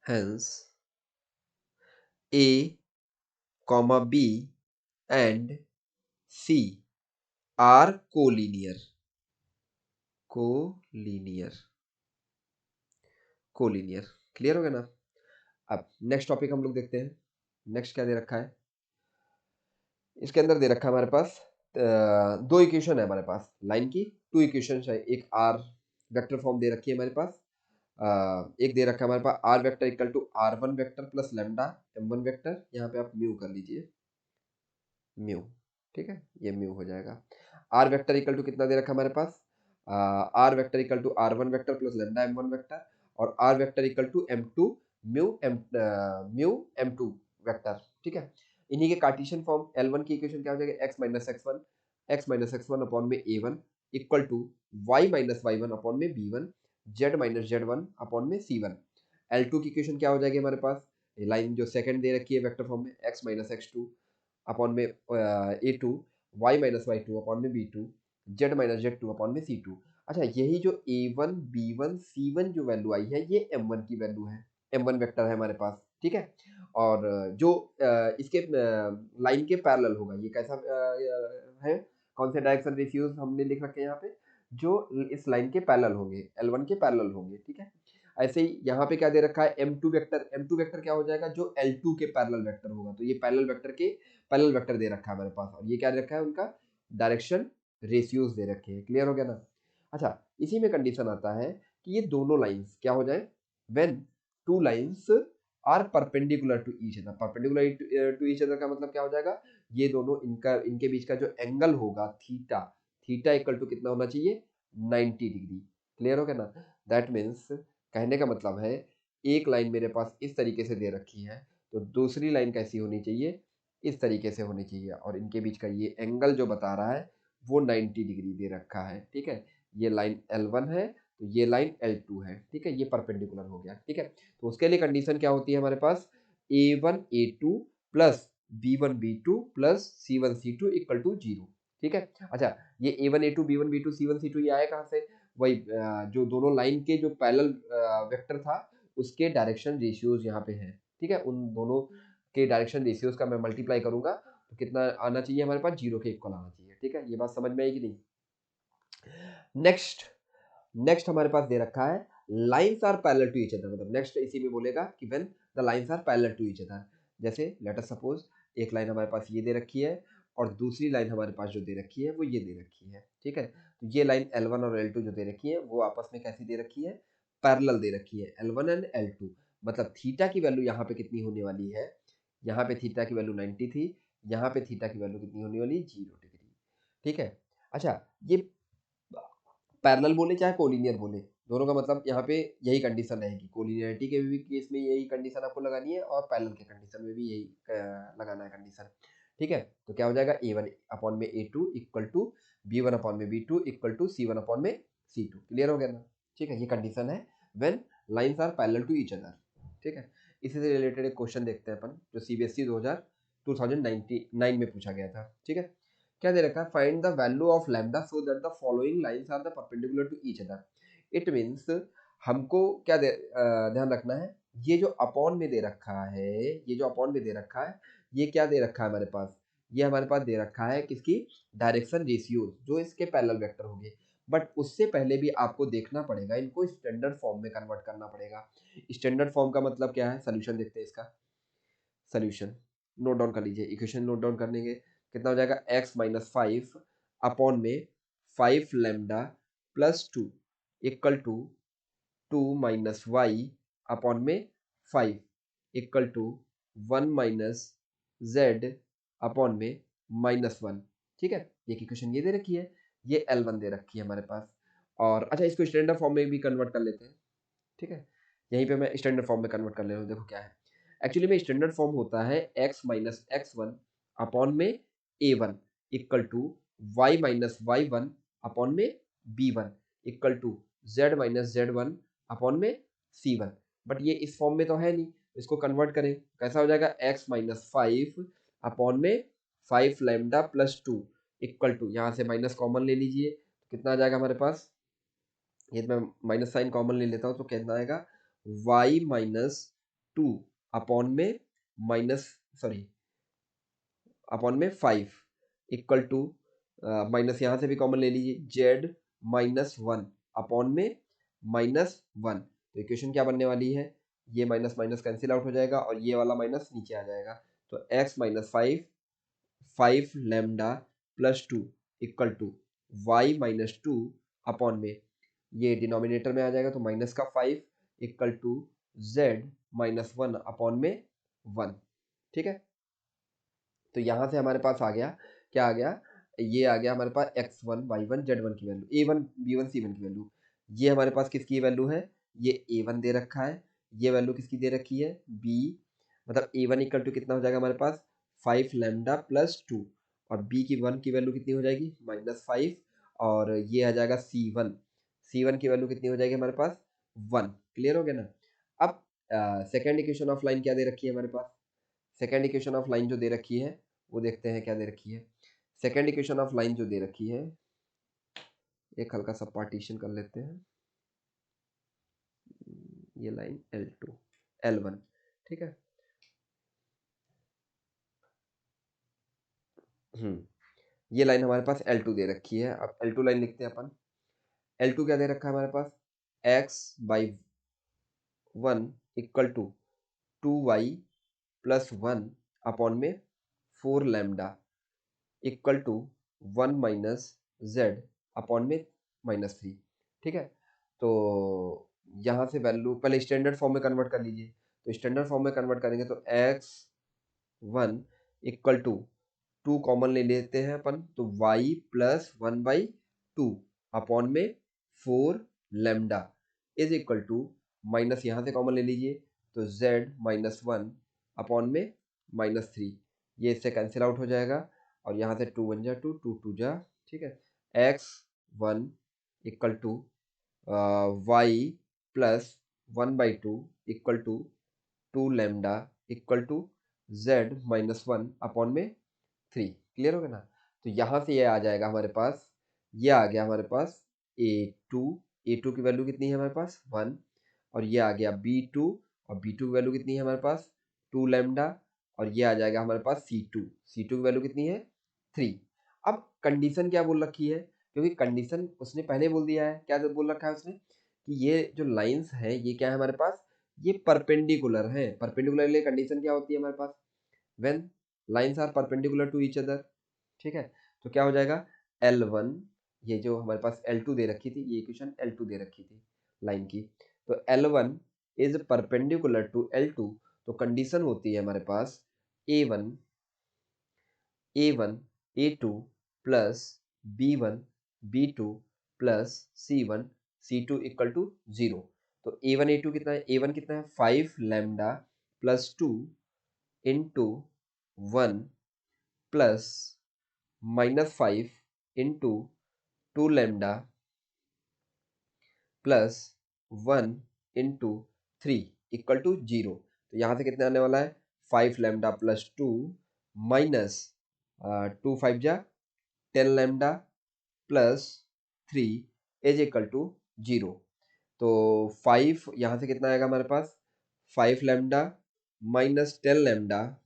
hence A comma B and C are collinear. Collinear collinear clear हो गया ना? अब नेक्स्ट टॉपिक हम लोग देखते हैं। नेक्स्ट क्या दे रखा है, इसके अंदर दे रखा है हमारे पास दो इक्वेशन है हमारे पास लाइन की, टू इक्वेशन है। एक आर वेक्टर फॉर्म दे रखी है हमारे पास, एक दे रखा है हमारे पास are vector equal to r one vector plus lambda m one vector. यहाँ पे आप म्यू कर लीजिए, म्यू। ठीक है? ये म्यू हो जाएगा। आर वेक्टर इक्वल टू कितना दे रखा है हमारे पास, are vector equal to r one vector plus lambda m one vector और are vector equal to m two mu m two vector. ठीक है? इन्हीं के कार्टेशियन फॉर्म L1 की इक्वेशन क्या हो जाएगा, x minus x one upon में a1 equal to y minus y one upon में b1 z minus z1 upon में c1। L2 की इक्वेशन क्या हो जाएगी हमारे पास, लाइन जो सेकंड दे रखी है वेक्टर फॉर्म में x minus x two upon में a2 y minus y two upon में b2 z minus z2 upon में c2। अच्छा, यही जो a1 b1 c1 जो वैल्यू आई है ये m1 की वैल्यू है, m1 वेक्टर है हमारे पास। ठीक है? और जो इसके लाइन के पैरेलल होगा, ये कैसा है, कौन से डायरेक्शन रेशियोज हमने लिख रखे हैं यहाँ पे, जो इस लाइन के पैरेलल होंगे, L1 के पैरेलल होंगे। ठीक है? ऐसे ही यहाँ पे क्या दे रखा है, M2 वेक्टर। M2 वेक्टर क्या हो जाएगा, जो L2 के पैरेलल वेक्टर होगा। तो ये पैरेलल वेक्टर के पैरेलल वेक्टर दे रखा है हमारे पास और ये क्या दे रखा है, उनका डायरेक्शन रेशियोज दे रखे हैं। क्लियर हो गया ना? अच्छा, इसी में कंडीशन आता है कि ये दोनों लाइंस क्या हो जाए, when two lines are perpendicular to each other. Perpendicular to each other का मतलब क्या हो जाएगा, ये दोनों इनके बीच का जो एंगल होगा थीटा, थीटा इक्वल टू कितना होना चाहिए, 90 डिग्री। क्लियर हो गया ना। दैट मीन्स कहने का मतलब है एक लाइन मेरे पास इस तरीके से दे रखी है, तो दूसरी लाइन कैसी होनी चाहिए, इस तरीके से होनी चाहिए, और इनके बीच का ये एंगल जो बता रहा है वो 90 डिग्री दे रखा है। ठीक है, ये लाइन L1 है, तो ये लाइन L2 है। ठीक है, ये परपेंडिकुलर हो गया। ठीक है, तो उसके लिए कंडीशन क्या होती है हमारे पास, A1 A2 plus B1 B2 plus C1 C2 equal to 0। ठीक है, अच्छा ये A1 A2 B1 B2 C1 C2 ये आया कहाँ से, वही जो दोनों लाइन के जो पैरेलल वेक्टर था उसके डायरेक्शन रेशियोज यहाँ पे हैं। ठीक है, उन दोनों के डायरेक्शन रेशियोज का मैं मल्टीप्लाई करूंगा तो कितना आना चाहिए हमारे पास, 0 के इक्वल आना चाहिए। ठीक है, ये बात समझ में आई कि नहीं। नेक्स्ट हमारे पास दे रखा है lines are parallel to each other, मतलब नेक्स्ट इसी में बोलेगा कि when the lines are parallel to each other. जैसे लेट अस सपोज एक लाइन हमारे पास ये दे रखी है और दूसरी लाइन हमारे पास जो दे रखी है वो ये दे रखी है। ठीक है, तो ये लाइन L1 और L2 जो दे रखी है वो आपस में कैसी दे रखी है, पैरेलल दे रखी है, L1 एंड L2। मतलब थीटा की वैल्यू यहाँ पे कितनी होने वाली है, यहाँ पे थीटा की वैल्यू 90 थी, यहाँ पे थीटा की वैल्यू कितनी होने वाली, 0 डिग्री। ठीक है, अच्छा ये पैरेलल बोले चाहे कोलिनियर बोले, दोनों का मतलब यहाँ पे यही कंडीशन रहेगी। कोलिनियरिटी के भी केस में यही कंडीशन आपको लगानी है और पैरेलल के कंडीशन में भी यही लगाना है कंडीशन। ठीक है, तो क्या हो जाएगा, A1 अपॉन में A2 equal to B1 upon में B2 equal to C1 upon में C2। क्लियर हो गया ना। ठीक है, ये कंडीशन है when lines are parallel to each other. ठीक है, इसी से रिलेटेड एक क्वेश्चन देखते हैं अपन जो CBSE 2009 में पूछा गया था। ठीक है, क्या दे रखा है, find the value of lambda so that the following lines are the perpendicular to each other. It means हमको क्या ध्यान रखना है, ये जो अपॉन में दे रखा है, ये जो अपॉन में दे रखा है, ये क्या दे रखा है हमारे पास, ये हमारे पास दे रखा है किसकी, डायरेक्शन रेशियोज जो इसके पैरेलल वेक्टर होंगे। बट उससे पहले भी आपको देखना पड़ेगा, इनको स्टैंडर्ड फॉर्म में कन्वर्ट करना पड़ेगा। स्टैंडर्ड फॉर्म का मतलब क्या है, सोल्यूशन देखते हैं इसका। सोल्यूशन नोट डाउन कर लीजिए, इक्वेशन नोट डाउन करने के कितना हो जाएगा, x माइनस 5 अपॉन में 5 lambda plus 2 equal to 2 minus y upon में 5 equal to 1 minus z upon में -1। ठीक है, ये इक्वेशन ये दे रखी है, ये L1 दे रखी है हमारे पास। और अच्छा इसको स्टैंडर्ड फॉर्म में भी कन्वर्ट कर लेते हैं। ठीक है, यहीं पे मैं स्टैंडर्ड फॉर्म में कन्वर्ट कर ले रहा हूँ, देखो क्या है। एक्चुअली में स्टैंडर्ड फॉर्म होता है x माइनस x1 अपॉन में a1 equal to y minus y1 upon में b1 equal to z minus z1 upon में c1। बट ये इस फॉर्म में तो है नहीं, इसको कन्वर्ट करें कैसा हो जाएगा, x माइनस 5 अपॉन में 5 लैम्डा प्लस 2 इक्वल टू, यहाँ से माइनस कॉमन ले लीजिए, कितना आ जाएगा हमारे पास, ये तो मैं माइनस साइन कॉमन ले लेता हूँ तो कितना आएगा, y माइनस 2 अपॉन में माइनस सॉरी अपॉन में 5 इक्वल टू माइनस यहाँ से भी कॉमन ले लीजिए, z माइनस 1 अपॉन में -1। तो इक्वेशन क्या बनने वाली है, ये माइनस माइनस कैंसिल आउट हो जाएगा और ये वाला माइनस नीचे आ जाएगा। तो x minus 5 lambda plus 2 equal to y minus 2 upon में, ये डिनोमिनेटर में आ जाएगा तो माइनस का 5 equal to z minus 1 upon में 1। ठीक है, तो यहाँ से हमारे पास आ गया, क्या आ गया, ये आ गया हमारे पास x1 y1 z1 की वैल्यू, a1 b1 c1 की वैल्यू। ये हमारे पास किसकी वैल्यू है, ये a1 दे रखा है, ये वैल्यू किसकी दे रखी है, b, मतलब a1 इक्वल टू कितना हो जाएगा हमारे पास 5 लैम्डा प्लस 2 और b की 1 की वैल्यू कितनी हो जाएगी -5 और ये आ जाएगा c1 की वैल्यू कितनी हो जाएगी हमारे पास 1। क्लियर हो गया ना। अब सेकेंड इक्वेशन ऑफ लाइन क्या दे रखी है हमारे पास, सेकेंड इक्वेशन ऑफ लाइन जो दे रखी है वो देखते हैं क्या दे रखी है। सेकेंड इक्वेशन ऑफ लाइन जो दे रखी है, एक हल्का सा पार्टीशन कर लेते हैं, ये लाइन L2 L1। ठीक है, ये लाइन हमारे पास L2 दे रखी है। अब L2 लाइन लिखते हैं अपन। L2 क्या दे रखा है हमारे पास, x/1 equal to 2y plus 1 upon में 4 lambda equal to 1 minus z upon में -3। ठीक है, तो यहाँ से वैल्यू पहले स्टैंडर्ड फॉर्म में कन्वर्ट कर लीजिए। तो स्टैंडर्ड फॉर्म में कन्वर्ट करेंगे तो x1 इक्वल टू 2 कॉमन ले लेते हैं अपन, तो y प्लस 1/2 अपॉन में 4 lambda is equal to minus यहाँ से कॉमन ले लीजिए तो z माइनस 1 अपॉन में माइनस 3, ये इससे कैंसिल आउट हो जाएगा और यहाँ से 2 1 जा 2 2 2 जा, ठीक है। x1 equal to y plus 1/2 equal to 2 lambda equal to z minus 1 upon में 3। क्लियर हो गया ना। तो यहाँ से ये आ जाएगा हमारे पास, ये आ गया हमारे पास a2 की वैल्यू कितनी है हमारे पास 1, और ये आ गया b2 और b2 की वैल्यू कितनी है हमारे पास 2 लैम्डा, और ये आ जाएगा हमारे पास c2 की वैल्यू कितनी है 3। अब कंडीशन क्या बोल रखी है, क्योंकि कंडीशन उसने पहले बोल दिया है, क्या बोल रखा है उसने कि ये जो लाइंस है ये क्या है हमारे पास, ये परपेंडिकुलर है। परपेंडिकुलर लिए कंडीशन क्या होती है हमारे पास, when lines are perpendicular to each other, ठीक है। तो क्या हो जाएगा L1, ये जो हमारे पास L2 दे रखी थी, ये इक्वेशन L2 दे रखी थी लाइन की, तो L1 is perpendicular to L2, तो कंडीशन होती है हमारे पास A1 A2 plus B1 B2 plus C1 C2 equal to 0। तो A1 A2 कितना है, A1 कितना है 5 lambda plus 2 into 1 plus minus 5 into 2 lambda plus 1 into 3 equal to 0। तो यहाँ से कितना आने वाला है 5 लैम्डा प्लस 2 माइनस 2 5 जा 10 lambda plus 3 is equal to 0। तो 5 यहाँ से कितना आएगा हमारे पास 5 लैम्डा माइनस 10 लैम्डा,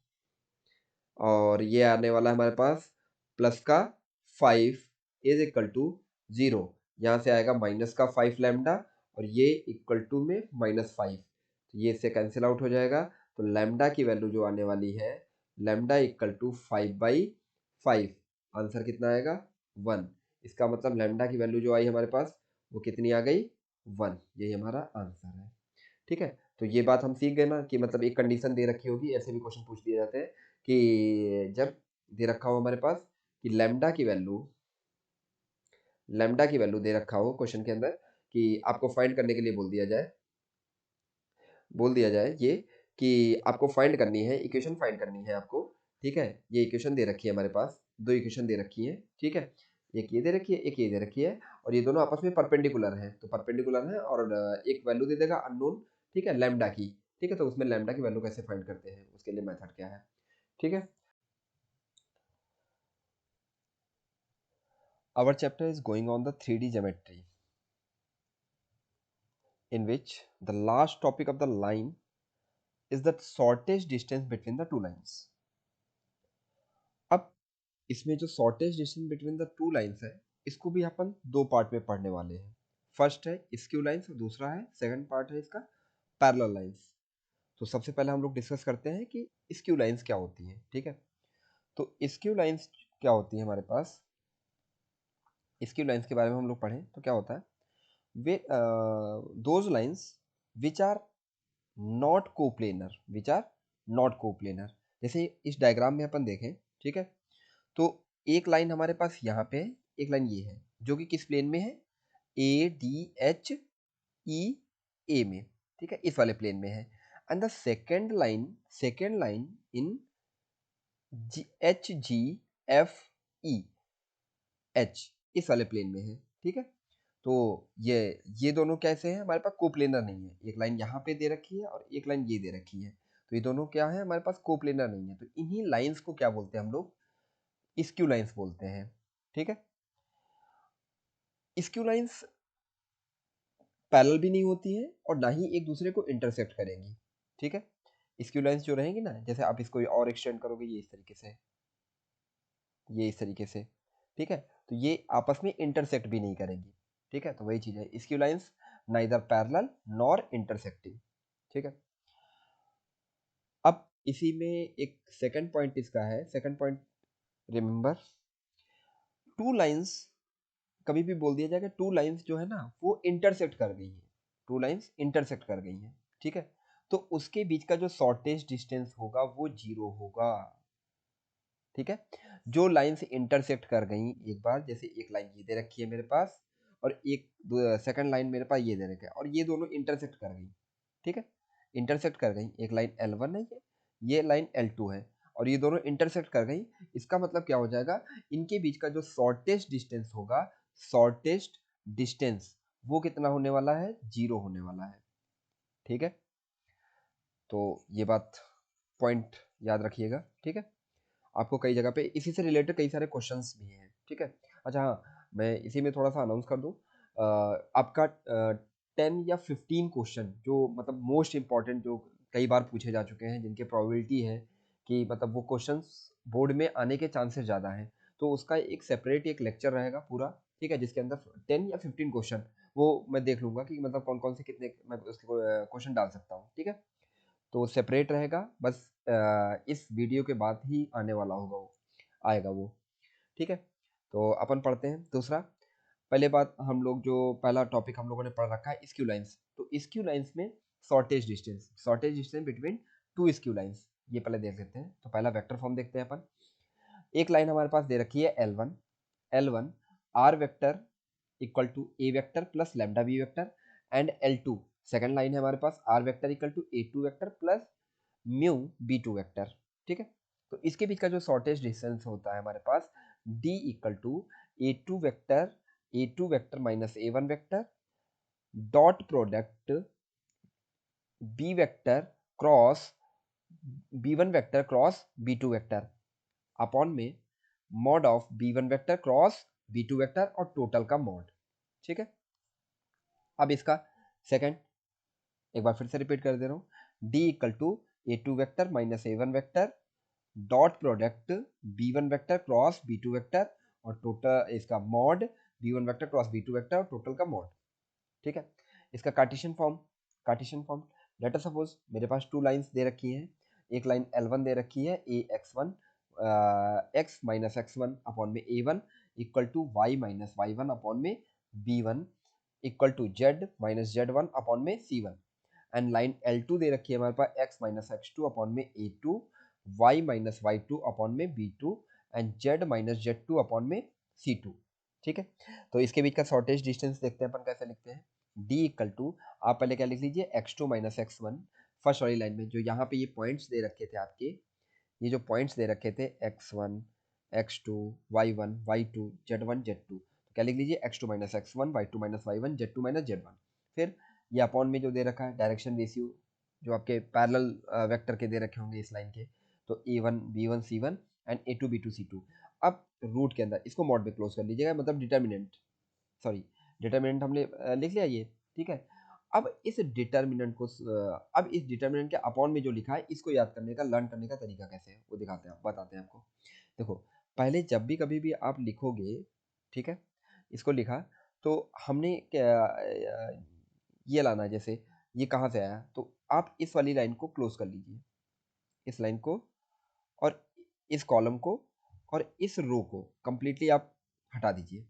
और ये आने वाला है हमारे पास प्लस का 5 इज इक्वल टू 0। यहाँ से आएगा माइनस का 5 लैम्डा और ये इक्वल टू में -5, तो ये इससे कैंसिल आउट हो जाएगा। तो लैम्डा की वैल्यू जो आने वाली है लैम्डा इक्वल टू 5/5, आंसर कितना आएगा 1। इसका मतलब लैम्डा की वैल्यू जो आई हमारे पास वो कितनी आ गई 1, यही हमारा आंसर है। ठीक है, तो ये बात हम सीख गए ना कि मतलब एक कंडीशन दे रखी होगी, ऐसे भी क्वेश्चन पूछ दिए जाते हैं कि जब दे रखा हो हमारे पास कि लैम्डा की वैल्यू दे रखा हो क्वेश्चन के अंदर कि आपको फाइंड करने के लिए बोल दिया जाए ये कि आपको फाइंड करनी है, इक्वेशन फाइंड करनी है आपको। ठीक है, ये इक्वेशन दे रखी है हमारे पास, दो इक्वेशन दे रखी है। ठीक है, एक ये दे रखी है, एक ये दे रखी है, और ये दोनों आपस में परपेंडिकुलर हैं, तो परपेंडिकुलर है और एक वैल्यू दे देगा अननोन, ठीक है, लैम्डा की। ठीक है, तो उसमें लैम्डा की वैल्यू कैसे फाइंड करते हैं उसके लिए मेथड क्या है। ठीक है, our chapter is going on the 3D geometry, in which the last topic of the line is the shortest distance between the two lines. अब इसमें जो shortest distance between the two lines है इसको भी अपन दो पार्ट में पढ़ने वाले हैं। फर्स्ट है स्क्यू लाइंस और दूसरा है सेकंड पार्ट है इसका पैरेलल लाइंस। तो सबसे पहले हम लोग डिस्कस करते हैं कि स्क्यू लाइंस क्या होती है। ठीक है, तो स्क्यू लाइंस क्या होती है हमारे पास, स्क्यू लाइंस के बारे में हम लोग पढ़ें तो क्या होता है, वे those lines which are not coplanar. जैसे इस डायग्राम में अपन देखें, ठीक है, तो एक लाइन हमारे पास यहाँ पे है, एक लाइन ये है जो कि किस प्लेन में है ADHE में, ठीक है, इस वाले प्लेन में है। And the second line in HGFE इस वाले प्लेन में है। ठीक है, तो ये दोनों कैसे हैं हमारे पास कोप्लेनर नहीं है, एक लाइन यहाँ पे दे रखी है और एक लाइन ये दे रखी है, तो ये दोनों क्या है हमारे पास कोप्लेनर नहीं है। तो इन्हीं लाइंस को क्या बोलते हैं हम लोग, स्क्यू लाइंस बोलते हैं। ठीक है, स्क्यू लाइंस पैरेलल भी नहीं होती है और ना ही एक दूसरे को इंटरसेक्ट करेंगी। ठीक है, स्क्यू लाइंस जो रहेंगी ना, जैसे आप इसको और एक्सटेंड करोगे ये इस तरीके से, ये इस तरीके से, ठीक है, तो ये आपस में इंटरसेक्ट भी नहीं करेंगी। ठीक है, तो वही चीज है, skew lines neither parallel nor intersecting. ठीक है, अब इसी में एक सेकंड पॉइंट इसका है, second point remember, two lines कभी भी बोल दिया जाएगा टू लाइंस जो है ना वो इंटरसेक्ट कर गई हैं, टू लाइंस इंटरसेक्ट कर गई हैं, ठीक है, तो उसके बीच का जो शॉर्टेस्ट डिस्टेंस होगा वो 0 होगा, ठीक है। जो लाइन से इंटरसेक्ट कर गई एक बार, जैसे एक लाइन ये दे रखी है मेरे पास और एक सेकंड लाइन मेरे पास ये दे रखा है और ये दोनों इंटरसेक्ट कर गई, ठीक है, इंटरसेक्ट कर गई, एक लाइन L1 है, ये लाइन L2 है और ये दोनों इंटरसेक्ट कर गई। इसका मतलब क्या हो जाएगा, इनके बीच का जो शॉर्टेस्ट डिस्टेंस होगा, शॉर्टेस्ट डिस्टेंस वो कितना होने वाला है, 0 होने वाला है, ठीक है। तो ये बात पॉइंट याद रखिएगा, ठीक है। आपको कई जगह पे इसी से रिलेटेड कई सारे क्वेश्चंस भी हैं, ठीक है। अच्छा हाँ, मैं इसी में थोड़ा सा अनाउंस कर दूं, आपका 10 या 15 क्वेश्चन जो मतलब मोस्ट इंपॉर्टेंट, जो कई बार पूछे जा चुके हैं, जिनके प्रोबेबिलिटी है कि मतलब वो क्वेश्चंस बोर्ड में आने के चांसेस ज़्यादा हैं, तो उसका एक सेपरेट एक लेक्चर रहेगा पूरा, ठीक है, जिसके अंदर 10 या 15 क्वेश्चन वो मैं देख लूंगा कि मतलब कौन कौन से कितने मैं उसके क्वेश्चन डाल सकता हूँ, ठीक है। तो सेपरेट रहेगा, बस इस वीडियो के बाद ही आने वाला होगा, वो आएगा वो, ठीक है। तो अपन पढ़ते हैं दूसरा। पहले बात, हम लोग जो पहला टॉपिक हम लोगों ने पढ़ रखा है स्क्यू लाइंस, तो स्क्यू लाइंस में shortage distance between to skew lines, ये पहले देख लेते हैं। तो पहला वेक्टर फॉर्म देखते हैं अपन। एक लाइन हमारे पास दे रखी है L1 R vector equal to A vector plus lambda B vector and L2 second line है हमारे पास are vector equal to A2 vector plus mu B2 vector, ठीक है। तो इसके बीच का जो शॉर्टेज डिस्टेंस होता है हमारे पास D equal to A2 vector minus A1 vector dot product B vector cross B1 vector cross B2 vector upon में mod of B1 vector cross B2 vector और टोटल का मॉड, ठीक है। अब इसका सेकंड एक बार फिर से रिपीट कर दे रहा हूँ, D equal to A2 vector minus A1 vector dot product B1 vector cross B2 vector और टोटल इसका mod B1 vector cross B2 vector और टोटल का मॉड, ठीक है। इसका Cartesian form let us suppose मेरे पास टू लाइंस दे रखी हैं, एक लाइन L1 दे रखी है AX1 x minus x1 upon में A1 equal to y minus y1 upon में B1 equal to z minus z1 upon में C1 एंड लाइन L2 दे रखी है हमारे पास x माइनस x2 अपॉन में A2 y minus y2 upon में B2 and z minus z2 upon में C2, ठीक है। तो इसके बीच का शॉर्टेज डिस्टेंस देखते हैं अपन कैसे लिखते हैं। D इक्वल टू, आप पहले क्या लिख लीजिए, x2 माइनस x1 फर्स्ट वाली लाइन में जो यहाँ पे ये पॉइंट्स दे रखे थे आपके, ये जो पॉइंट्स दे रखे थे x1 x2 y1 y2 z1 z2, तो क्या लिख लीजिए x2 minus x1 y2 minus y1 z2 minus z1। फिर ये अपॉन में जो दे रखा है डायरेक्शन रेशियो जो आपके पैरेलल वेक्टर के दे रखे होंगे इस लाइन के, तो a1 b1 c1 and a2 b2 c2। अब रूट के अंदर इसको मॉड में क्लोज कर लीजिएगा, मतलब डिटर्मिनेंट हमने लिख लिया ये, ठीक है। अब इस डिटर्मिनेंट को अब इस डिटर्मिनेंट के अपॉन में जो लिखा है इसको याद करने का, लर्न करने का तरीका कैसे है वो दिखाते हैं, बताते हैं आपको। देखो, पहले जब भी कभी भी आप लिखोगे, ठीक है, इसको लिखा तो हमने ये लाना है, जैसे ये कहाँ से आया, तो आप इस वाली लाइन को क्लोज कर लीजिए, इस लाइन को और इस कॉलम को और इस रो को कंप्लीटली आप हटा दीजिए।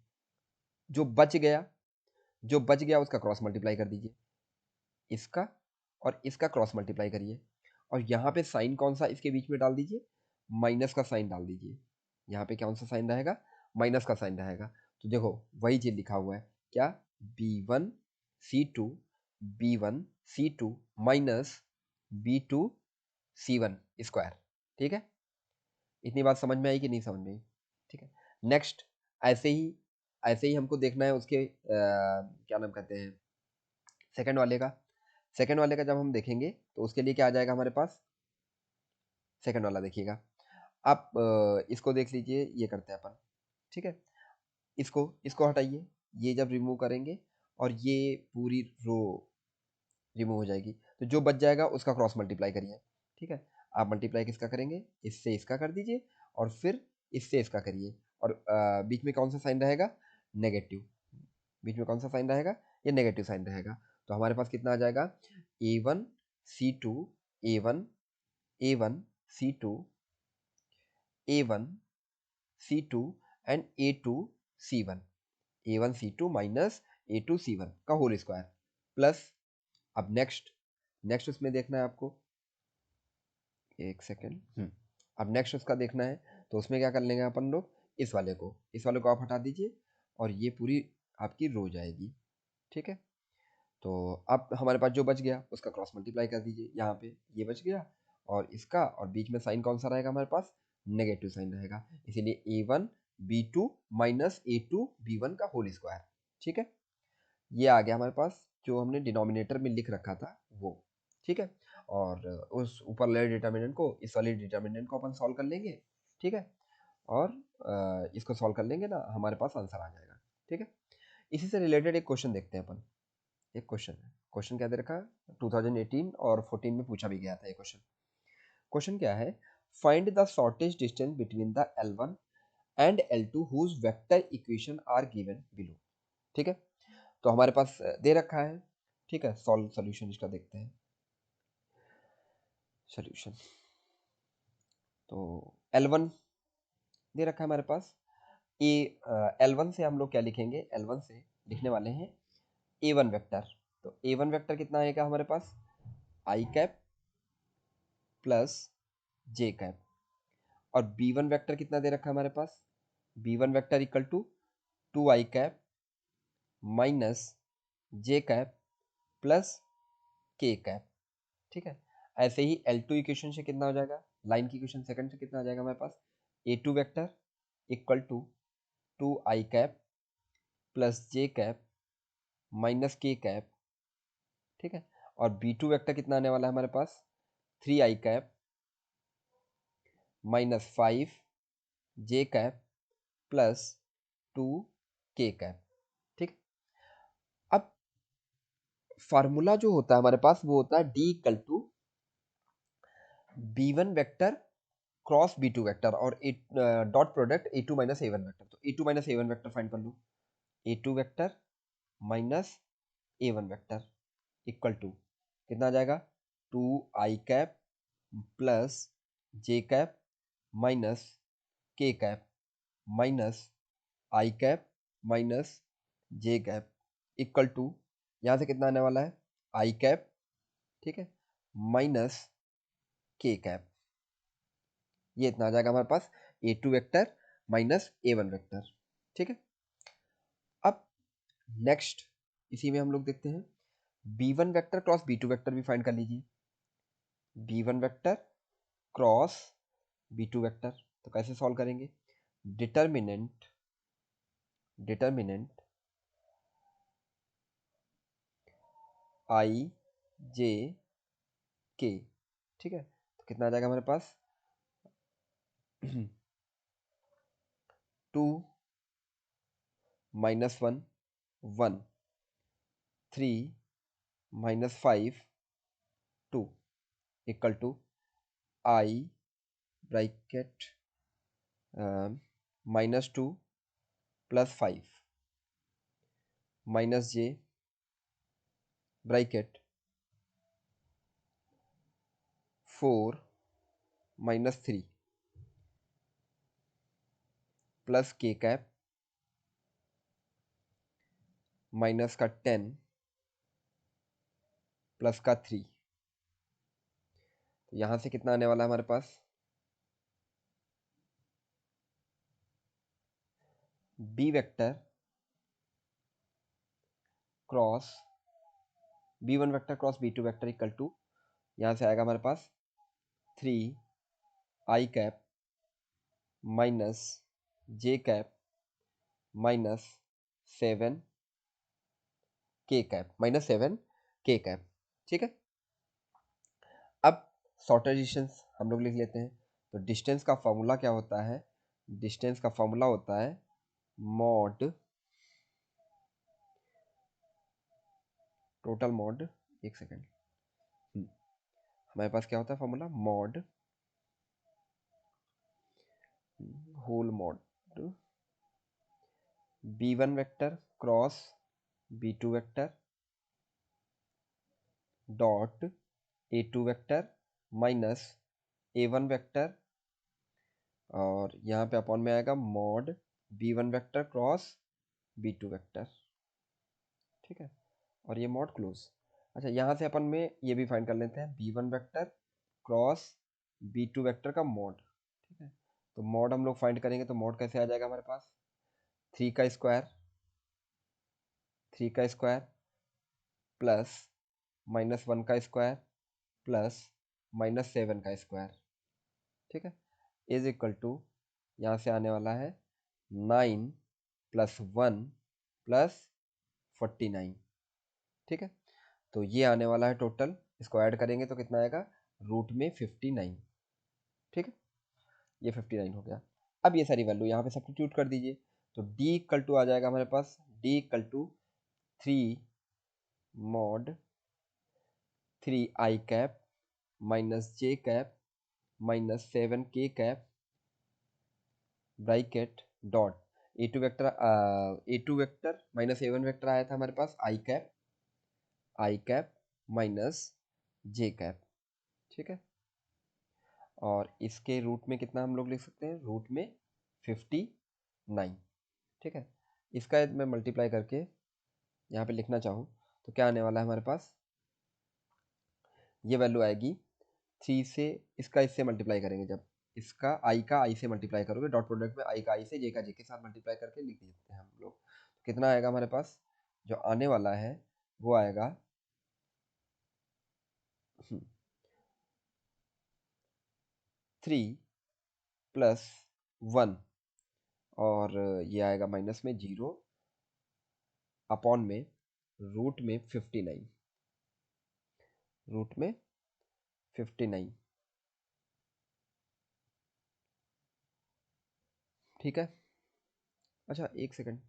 जो बच गया उसका क्रॉस मल्टीप्लाई कर दीजिए, इसका और इसका क्रॉस मल्टीप्लाई करिए और यहाँ पे साइन कौन सा इसके बीच में डाल दीजिए, माइनस का साइन डाल दीजिए। यहाँ पे कौन सा साइन रहेगा, माइनस का साइन रहेगा। तो देखो वही चीज लिखा हुआ है क्या, b1 c2 b1 c2 minus b2 c1 square, ठीक है। इतनी बात समझ में आई कि नहीं समझ में आई, ठीक है। नेक्स्ट, ऐसे ही हमको देखना है उसके क्या नाम कहते हैं, सेकंड वाले का जब हम देखेंगे तो उसके लिए क्या आ जाएगा हमारे पास, सेकंड वाला देखिएगा आप, इसको देख लीजिए, ये करते हैं अपन, ठीक है। इसको इसको हटाइए, ये जब रिमूव करेंगे और ये पूरी रो रिमूव हो जाएगी, तो जो बच जाएगा उसका क्रॉस मल्टीप्लाई करिए, ठीक है। आप मल्टीप्लाई किसका करेंगे, इससे इसका कर दीजिए और फिर इससे इसका करिए और बीच में कौन सा साइन रहेगा, नेगेटिव, बीच में कौन सा साइन रहेगा, ये नेगेटिव साइन रहेगा। तो हमारे पास कितना आ जाएगा, a1 c2 a1 a1 c2 a1 c2 and a2 c1, A1C2 minus A2C1 का होल स्क्वायर प्लस, अब नेक्स्ट उसमें देखना है आपको, एक सेकेंड, अब नेक्स्ट उसका देखना है, तो उसमें क्या कर लेंगे अपन लोग, इस वाले को आप हटा दीजिए और ये पूरी आपकी रो जाएगी, ठीक है। तो अब हमारे पास जो बच गया उसका क्रॉस मल्टीप्लाई कर दीजिए, यहाँ पे ये बच गया और इसका, और बीच में साइन कौन सा रहेगा हमारे पास, नेगेटिव साइन रहेगा, इसीलिए A1B2 माइनस A2B1 का होल स्क्वायर, ठीक है। ये आ गया हमारे पास जो हमने डिनोमिनेटर में लिख रखा था वो, ठीक है। और उस ऊपर वाले डिटर्मिनेंट को, इस वाले डिटर्मिनेंट को अपन सॉल्व कर लेंगे, ठीक है। और इसको सॉल्व कर लेंगे ना, हमारे पास आंसर आ जाएगा, ठीक है। इसी से रिलेटेड एक क्वेश्चन देखते हैं अपन। एक क्वेश्चन क्या दे रखा है, 2018 और 14 में पूछा भी गया था ये क्वेश्चन क्या है, find the shortest distance between the L1 and L2 whose vector equation are given below, ठीक है। तो हमारे पास दे रखा है, ठीक है। सॉल्यूशन इसका देखते हैं, सॉल्यूशन। तो L1 दे रखा है हमारे पास, L1 से हम लोग क्या लिखेंगे, L1 से लिखने वाले हैं A1 वेक्टर। तो A1 वेक्टर कितना आएगा हमारे पास, i cap plus J cap, और B1 वेक्टर कितना दे रखा है हमारे पास, B1 vector equal to 2i cap minus J cap plus k cap, ठीक है। ऐसे ही L2 इक्वेशन से कितना हो जाएगा, लाइन की इक्वेशन सेकंड से कितना आ जाएगा हमारे पास, A2 vector equal to 2i cap plus J cap minus के कैप, ठीक है। और B2 वेक्टर कितना आने वाला है हमारे पास, 3i कैप माइनस 5 जे कैप प्लस 2 के कैप, ठीक। अब फार्मूला जो होता है हमारे पास वो होता है D equal to B1 vector cross B2 vector और dot product A2 minus A1 vector. तो A2 minus A1 vector find कर लो, A2 vector minus A1 vector equal to कितना आ जाएगा, 2i कैप प्लस जे कैप माइनस के cap minus I cap minus J cap equal to, यहाँ से कितना आने वाला है, आई कैप, ठीक है, माइनस के कैप। ये इतना आ जाएगा हमारे पास A2 vector minus A1 vector, ठीक है। अब नेक्स्ट इसी में हम लोग देखते हैं B1 vector cross B2 vector भी फाइंड कर लीजिए, B1 vector cross B2 vector. तो कैसे सॉल्व करेंगे, डिटर्मिनेंट आई जे के, ठीक है। तो कितना आ जाएगा हमारे पास 2 minus 1 1 3 minus 5 2 equal to i bracket minus 2 plus 5 minus j bracket 4 minus 3 plus k cap minus का 10 प्लस का 3। तो यहाँ से कितना आने वाला है हमारे पास, B vector cross B1 vector cross B2 vector equal to, यहाँ से आएगा हमारे पास 3i कैप माइनस जे कैप माइनस 7 के कैप माइनस 7 के कैप, ठीक है। अब शॉर्टेज डिस्टेंस हम लोग लिख लेते हैं। तो डिस्टेंस का फॉर्मूला क्या होता है, डिस्टेंस का फॉर्मूला होता है मॉड टोटल मॉड, एक सेकेंड, हमारे पास क्या होता है formula, mod whole mod B1 vector cross B2 vector dot A2 vector minus A1 vector, और यहाँ पे अपॉन में आएगा mod B1 vector cross B2 vector, ठीक है, और ये मॉड क्लोज। अच्छा, यहाँ से अपन में ये भी फाइंड कर लेते हैं, B1 vector cross B2 vector का मॉड, ठीक है। तो मॉड हम लोग फाइंड करेंगे, तो मॉड कैसे आ जाएगा हमारे पास, 3 का स्क्वायर प्लस -1 का स्क्वायर प्लस -7 का स्क्वायर, ठीक है, इज इक्वल टू यहाँ से आने वाला है 9 + 1 + 49, ठीक है। तो ये आने वाला है टोटल, इसको ऐड करेंगे तो कितना आएगा, रूट में 59, ठीक है, ये 59 हो गया। अब ये सारी वैल्यू यहाँ पे सब्स्टिट्यूट कर दीजिए, तो d इक्वल टू आ जाएगा हमारे पास, d equal to 3 mod 3i cap -j cap -7k cap bracket dot a2 vector -a1 vector आया था हमारे पास i कैप -j कैप, ठीक है। और इसके रूट में कितना हम लोग लिख सकते हैं, रूट में 59, ठीक है। इसका यदि मैं मल्टीप्लाई करके यहाँ पे लिखना चाहूँ तो क्या आने वाला है हमारे पास, ये वैल्यू आएगी 3 से, इसका इससे मल्टीप्लाई करेंगे, जब इसका i का i से मल्टीप्लाई करोगे, डॉट प्रोडक्ट में i का i से j का j के साथ मल्टीप्लाई करके लिख देते हैं हम लोग, तो कितना आएगा हमारे पास, जो आने वाला है वो आएगा 3 + 1 और ये आएगा माइनस में 0 अपॉन में रूट में 59, रूट में 59, ठीक है। अच्छा एक सेकंड,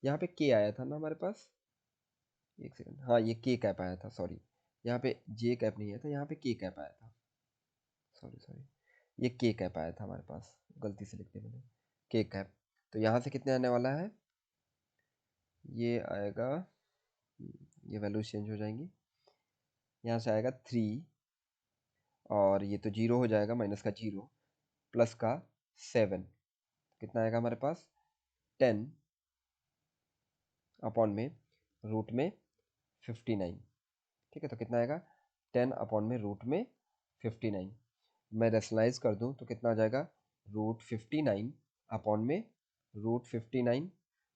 यहाँ पे k आया था ना हमारे पास, एक सेकंड, हाँ ये k कैप आया था, सॉरी, यहाँ पे j कैप नहीं आया था, यहाँ पे k कैप आया था, सॉरी, ये k कैप आया था हमारे पास, गलती से लिख दिया मैंने, k कैप। तो यहाँ से कितने आने वाला है, ये आएगा, ये वैल्यू चेंज हो जाएंगी, यहाँ से आएगा 3 और ये तो 0 हो जाएगा, माइनस का 0 प्लस का 7, कितना आएगा हमारे पास, 10 अपॉन में रूट में 59, ठीक है। तो कितना आएगा, 10 अपॉन में रूट में 59, मैं रेशनलाइज कर दूं तो कितना आ जाएगा, रूट 59 अपॉन में रूट 59,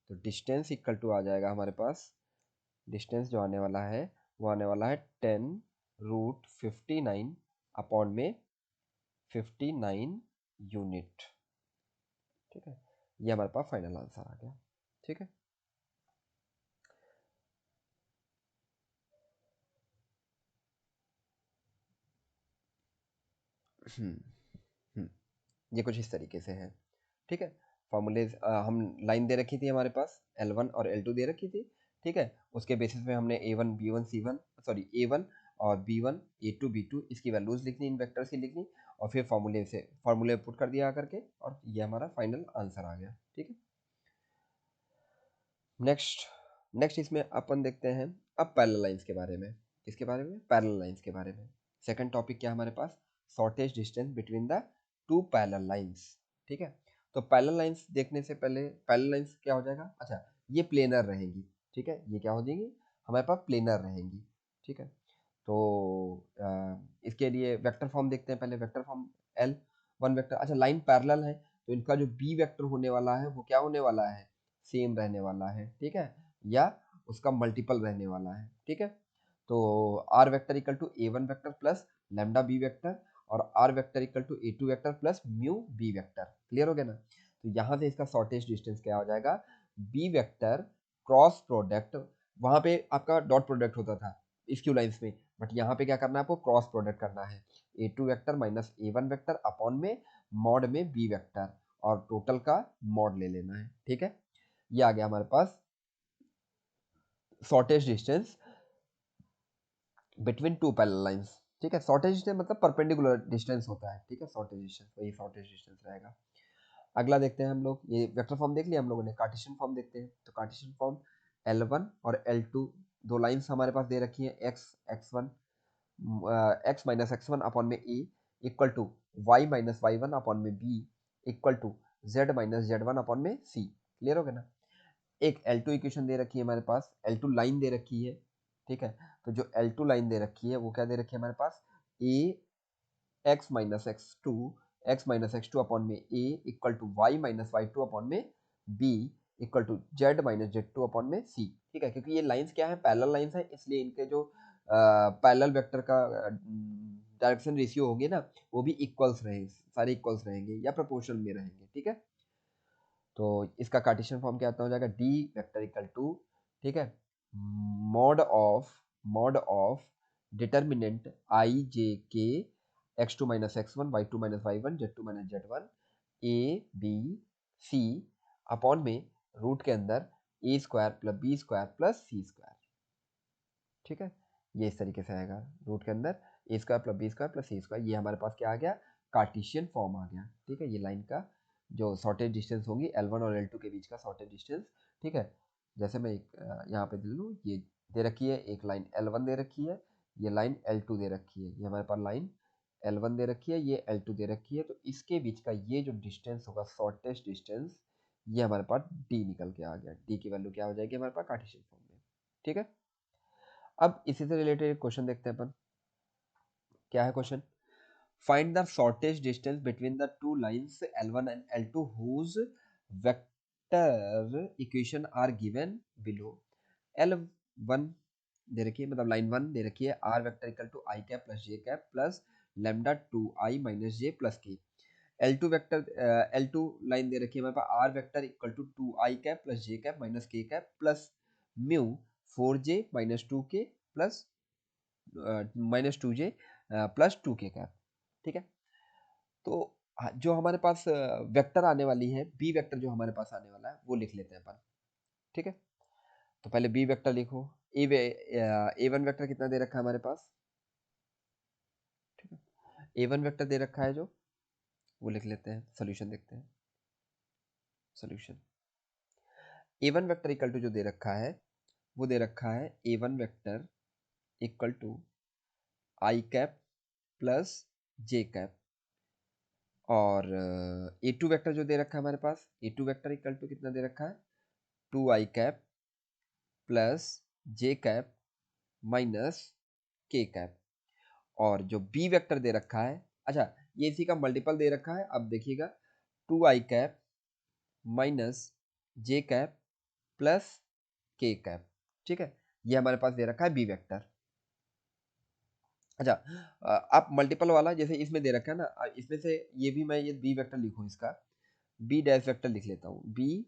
तो डिस्टेंस इक्वल टू आ जाएगा हमारे पास, डिस्टेंस जो आने वाला है वो आने वाला है 10 रूट 59 अपॉन में 59 यूनिट, ठीक है। ये हमारे पास फाइनल आंसर आ गया, ठीक है। ये कुछ इस तरीके से है, ठीक है। फॉर्मूले हम लाइन दे रखी थी हमारे पास, L1 और L2 दे रखी थी, ठीक है। उसके बेसिस पे हमने A1 B1 C1 sorry A1 और B1 A2 B2 इसकी वैल्यूज लिखनी, इन वेक्टर्स की लिखनी, और फिर फॉर्मूले पुट कर दिया करके, और ये हमारा फाइनल आंसर आ गया, ठीक है। नेक्स्ट इसमें अपन देखते हैं अब पैरेलल लाइंस के बारे में, किसके बारे में, पैरेलल लाइंस के बारे में। सेकंड टॉपिक क्या हमारे पास, shortest distance between the two parallel lines, ठीक है। तो पैरेलल लाइंस देखने से पहले, पैरेलल लाइंस क्या हो जाएगा, अच्छा ये प्लेनर रहेंगी, ठीक है, ये क्या हो जाएंगी हमारे पास, प्लेनर रहेंगी, ठीक है। तो इसके लिए वेक्टर फॉर्म देखते हैं पहले, वेक्टर फॉर्म L1 वेक्टर, अच्छा लाइन पैरेलल है तो इनका जो बी वेक्टर होने वाला है वो क्या होने वाला है, सेम रहने वाला है, ठीक है, या उसका मल्टीपल रहने वाला है, ठीक है। तो are vector equal to A1 vector plus lambda B vector, और are vector equal to A2 vector plus mu B vector, clear हो गया ना। तो यहाँ से इसका शॉर्टेज डिस्टेंस क्या हो जाएगा, बी वेक्टर क्रॉस प्रोडक्ट, वहां पे आपका डॉट प्रोडक्ट होता था स्क्यू लाइंस में, बट यहाँ पे क्या करना है आपको, क्रॉस प्रोडक्ट करना है, A2 vector minus A1 vector upon में मॉड में बी वेक्टर, और टोटल का मॉड ले लेना है, ठीक है। ये आ गया हमारे पास shortest distance between two parallel lines, ठीक है। शॉर्टेज डिस्टेंस मतलब परपेंडिकुलर डिस्टेंस होता है, ठीक है, शॉर्टेज डिस्टेंस, वही शॉर्टेज डिस्टेंस रहेगा। अगला देखते हैं हम लोग, ये वेक्टर फॉर्म देख लिया हम लोगों ने, कार्टेशियन फॉर्म देखते हैं। तो कार्टेशियन फॉर्म L1 और L2 दो लाइंस हमारे पास दे रखी है, x माइनस x1 अपॉन में a equal to y minus y1 upon में b equal to z minus z1 upon में c, क्लियर हो गया ना। एक L2 इक्वेशन दे रखी है हमारे पास, L2 लाइन दे रखी है, ठीक है। तो जो L2 लाइन दे रखी है वो क्या दे रखी है हमारे पास, a x minus x two upon में a equal to y minus y two upon में b equal to z minus z two upon में c, ठीक है। क्योंकि ये लाइंस क्या है, पैरेलल लाइंस है, इसलिए इनके जो पैरेलल वेक्टर का डायरेक्शन रेशियो होंगे ना, वो भी इक्वल्स रहेंगे, सारे इक्वल्स रहेंगे या प्रोपोर्शनल में रहेंगे, ठीक है। तो इसका कार्टेशियन फॉर्म क्या हो जाएगा, डी वेक्टर इक्वल टू, ठीक है, मॉड ऑफ डिटर्मिनेंट आई जे के x2 minus x1 y2 minus y1 z2 minus z1 a b c upon में रूट के अंदर a square plus b square plus c square, ठीक है। ये इस तरीके से आएगा, रूट के अंदर a square plus b square plus c square. ये हमारे पास क्या आ गया, कार्टेशियन फॉर्म आ गया, ठीक है। ये लाइन का जो शॉर्टेज डिस्टेंस होगी L1 और L2 के बीच का शॉर्टेज डिस्टेंस, ठीक है। जैसे मैं एक यहाँ पे दे लूँ, ये दे रखी है एक लाइन L1 दे रखी है, ये लाइन L2 दे रखी है, ये हमारे पास लाइन L1 दे रखी है, ये L2 दे रखी है। तो इसके बीच का ये जो डिस्टेंस होगा, शॉर्टेस्ट डिस्टेंस, ये हमारे पास d निकल के आ गया। d की वैल्यू क्या हो जाएगी हमारे पास कार्टेशियन फॉर्म में, ठीक है। अब इसी से रिलेटेड एक क्वेश्चन देखते हैं अपन, क्या है question, find the shortest distance between the two lines L1 and L2 whose vector equation are given below. L1 दे रखी है, मतलब लाइन 1 दे रखी है, r vector equal to I cap plus J cap plus lambda 2i minus j plus k. L2 vector L2 line दे रखी है हमारे पास, r vector equal to 2i cap plus J cap minus के cap plus mu 4j minus 2k plus minus 2j plus 2k cap, ठीक है। तो जो हमारे पास वेक्टर आने वाली है, बी वेक्टर जो हमारे पास आने वाला है वो लिख लेते हैं अपन, ठीक है। तो पहले बी वेक्टर लिखो, ए वन वेक्टर कितना दे रखा है हमारे पास, ठीक है। ए वन वेक्टर दे रखा है जो, वो लिख लेते हैं, सोल्यूशन देखते हैं। Solution A one vector equal to जो दे रखा है, वो दे रखा है A one vector equal to I cap plus J cap, और ए टू वेक्टर जो दे रखा है हमारे पास, A two vector equal to कितना दे रखा है, 2i कैप प्लस जे कैप माइनस के कैप। और जो बी वेक्टर दे रखा है, अच्छा ये इसी का मल्टीपल दे रखा है, अब देखिएगा 2i कैप माइनस जे कैप प्लस के कैप, ठीक है। ये हमारे पास दे रखा है बी वेक्टर। अच्छा आप मल्टीपल वाला जैसे इसमें दे रखा है ना, इसमें से ये भी मैं ये बी वेक्टर लिखूँ, इसका बी डैश वेक्टर लिख लेता हूँ, बी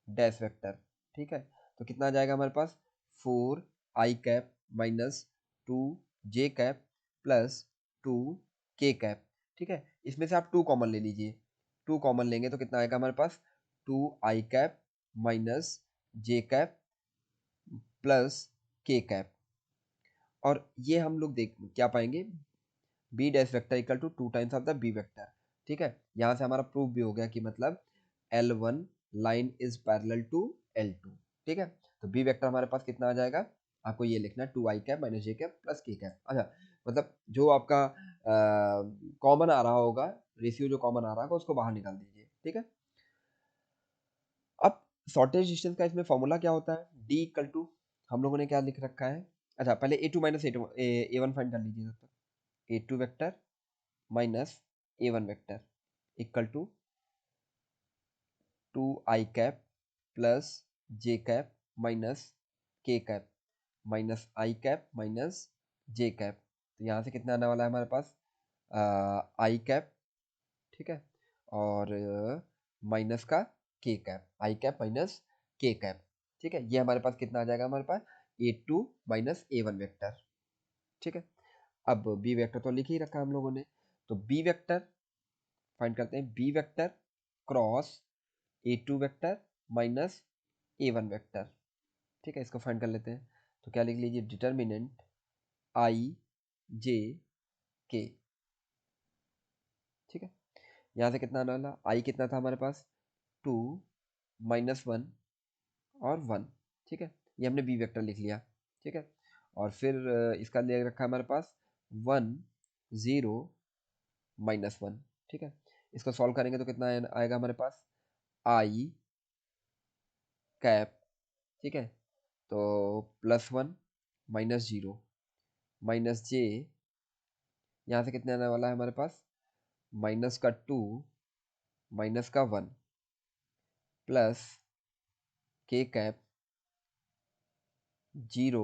डैश वेक्टर, ठीक है। तो कितना आ जाएगा हमारे पास, 4i cap minus 2j cap plus 2k cap, ठीक है। इसमें से आप 2 कॉमन ले लीजिए, 2 कॉमन लेंगे तो कितना आएगा हमारे पास, 2i कैप माइनस जे कैप प्लस के कैप। और ये हम लोग देख क्या पाएंगे, b dash vector equal to 2 times of the B vector, ठीक है। यहाँ से हमारा प्रूफ भी हो गया कि मतलब L1 line is parallel to L2, ठीक है। तो बी वेक्टर हमारे पास कितना आ जाएगा, आपको ये लिखना है 2i कैप माइनस जे कैप प्लस के कैप। अच्छा मतलब जो आपका कॉमन आ रहा होगा, रेशियो जो कॉमन आ रहा होगा उसको बाहर निकाल दीजिए, ठीक है। अब शॉर्टेज डिस्टेंस का इसमें फॉर्मूला क्या होता है, डी इक्वल टू, हम लोगों ने क्या लिख रखा है, अच्छा पहले A two minus A one find कर लीजिए तब तक। A two vector minus A one vector equal to 2i cap plus J cap minus के कैप माइनस आई कैप माइनस जे कैप। तो यहाँ से कितना आने वाला है हमारे पास, आई कैप, ठीक है, और माइनस का के कैप, आई कैप माइनस के कैप, ठीक है। ये हमारे पास कितना आ जाएगा हमारे पास, A two minus A one vector, ठीक है। अब बी वेक्टर तो लिख ही रखा हम लोगों ने, तो बी वेक्टर फाइंड करते हैं, b vector cross a two vector minus A one vector, ठीक है। इसको फाइंड कर लेते हैं, तो क्या लिख लीजिए, डिटर्मिनेंट आई जे के, ठीक है। यहाँ से कितना आने वाला, आई कितना था हमारे पास, 2 माइनस 1 और 1, ठीक है। ये हमने बी वेक्टर लिख लिया, ठीक है। और फिर इसका ले रखा है हमारे पास 1 0 माइनस 1, ठीक है। इसको सॉल्व करेंगे तो कितना आएगा हमारे पास, आई कैप ठीक है, तो +1 -0 -j, यहाँ से कितने आने वाला है हमारे पास, -2 -1 प्लस k कैप 0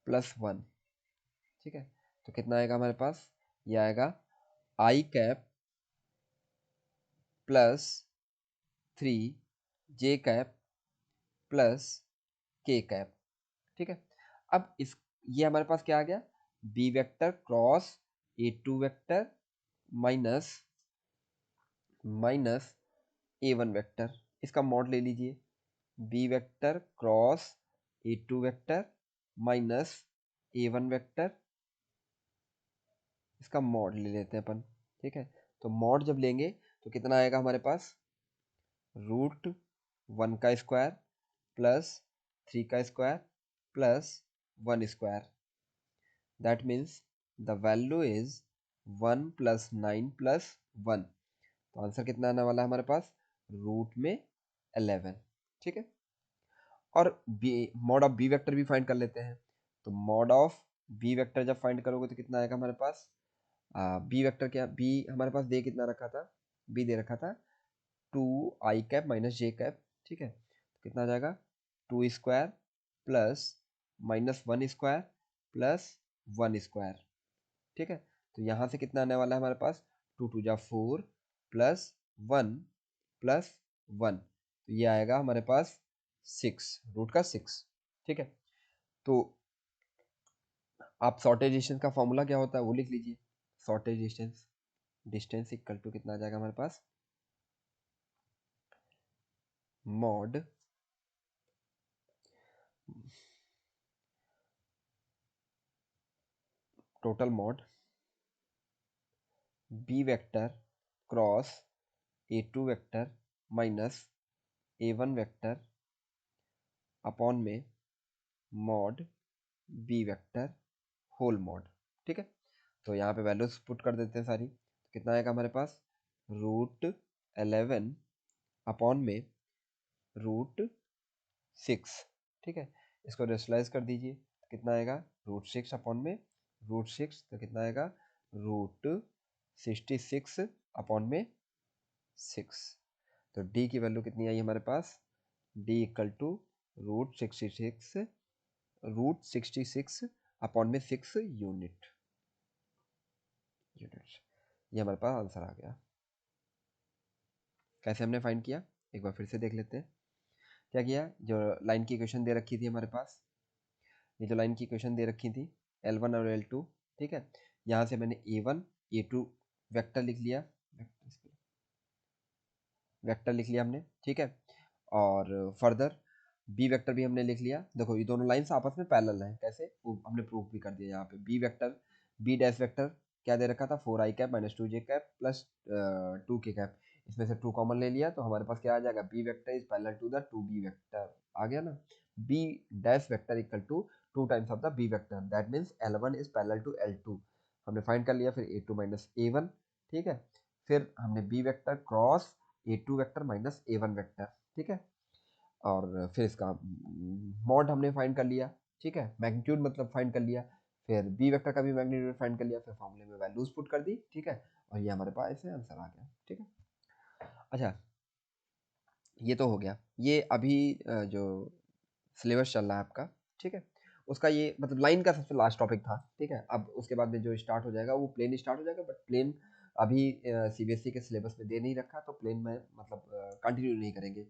+1, ठीक है। तो कितना आएगा हमारे पास, ये आएगा i cap +3 j cap k cap, ठीक है। अब इस ये हमारे पास क्या आ गया, b vector cross a2 vector minus a1 vector, इसका मॉड ले लीजिए, b vector cross a2 vector minus a1 vector, इसका मॉड ले लेते हैं अपन, ठीक है। तो मॉड जब लेंगे तो कितना आएगा हमारे पास, √1 का स्क्वायर प्लस 3 का square plus 1 square, that means the value is 1 + 9 + 1, तो आंसर कितना आने वाला है हमारे पास, रूट में 11, ठीक है। और b mod of B vector भी फाइंड कर लेते हैं, तो मॉड ऑफ बी वेक्टर जब फाइंड करोगे तो कितना आएगा हमारे पास, बी वेक्टर क्या, बी हमारे पास दे कितना रखा था, बी दे रखा था 2i cap minus j cap, ठीक है। तो कितना आ जाएगा, 2 square plus -1 square plus 1 square, ठीक है। तो यहाँ से कितना आने वाला है हमारे पास, 2 2 जा 4 प्लस 1 प्लस 1, तो ये आएगा हमारे पास 6, रूट का 6, ठीक है। तो आप शॉर्टेज डिस्टेंस का फॉर्मूला क्या होता है वो लिख लीजिए, shortest distance, distance equal to कितना आ जाएगा हमारे पास, mod total mod B vector cross a2 vector minus a1 vector upon में mod B vector whole mod, ठीक है। तो यहाँ पे वैल्यूज पुट कर देते हैं सारी, तो कितना आएगा हमारे पास, √11 अपॉन में √6, ठीक है। इसको रेशनलाइज कर दीजिए, तो कितना आएगा, √6 अपॉन में √6, तो कितना आएगा, √66 अपॉन में 6, तो d की वैल्यू कितनी आई हमारे पास, d इक्वल टू √66 अपॉन में 6 यूनिट, ये हमारे पास आंसर आ गया। कैसे हमने फाइंड किया, एक बार फिर से देख लेते हैं। क्या किया, जो लाइन की इक्वेशन दे रखी थी हमारे पास, ये जो लाइन की इक्वेशन दे रखी थी L1 और L2, ठीक है, यहाँ से मैंने A1 A2 वेक्टर लिख लिया, वेक्टर लिख लिया हमने, ठीक है। और फर्दर बी वेक्टर भी हमने लिख लिया, देखो ये दोनों लाइंस आपस में पैरेलल हैं, कैसे वो हमने प्रूफ भी कर दिया। यहाँ पे b vector, b dash vector क्या दे रखा था, 4i cap minus 2j cap plus 2k cap, इसमें से 2 कॉमन ले लिया, तो हमारे पास क्या आ जाएगा, B vector is parallel to the 2b vector, आ गया ना। B dash vector equal to 2 times of the B vector, that means L1 is parallel to L2, हमने फाइंड कर लिया। फिर A2 माइनस A1, ठीक है। फिर हमने b vector cross A2 vector minus A1 vector, ठीक है। और फिर इसका मॉड हमने फाइंड कर लिया, ठीक है, मैग्नीट्यूड मतलब फाइंड कर लिया। फिर बी वेक्टर का भी मैग्नीट्यूड फाइंड कर लिया, फिर फॉर्मूले में वैल्यूज पुट कर दी, ठीक है। और ये हमारे पास ऐसे आंसर आ गया, ठीक है। अच्छा, ये तो हो गया, ये अभी जो सिलेबस चल रहा है आपका, ठीक है, उसका ये मतलब लाइन का सबसे लास्ट टॉपिक था, ठीक है। अब उसके बाद में जो स्टार्ट हो जाएगा वो प्लेन स्टार्ट हो जाएगा, बट प्लेन अभी सीबीएसई के सिलेबस में दे नहीं रखा, तो प्लेन में मतलब कंटिन्यू नहीं करेंगे।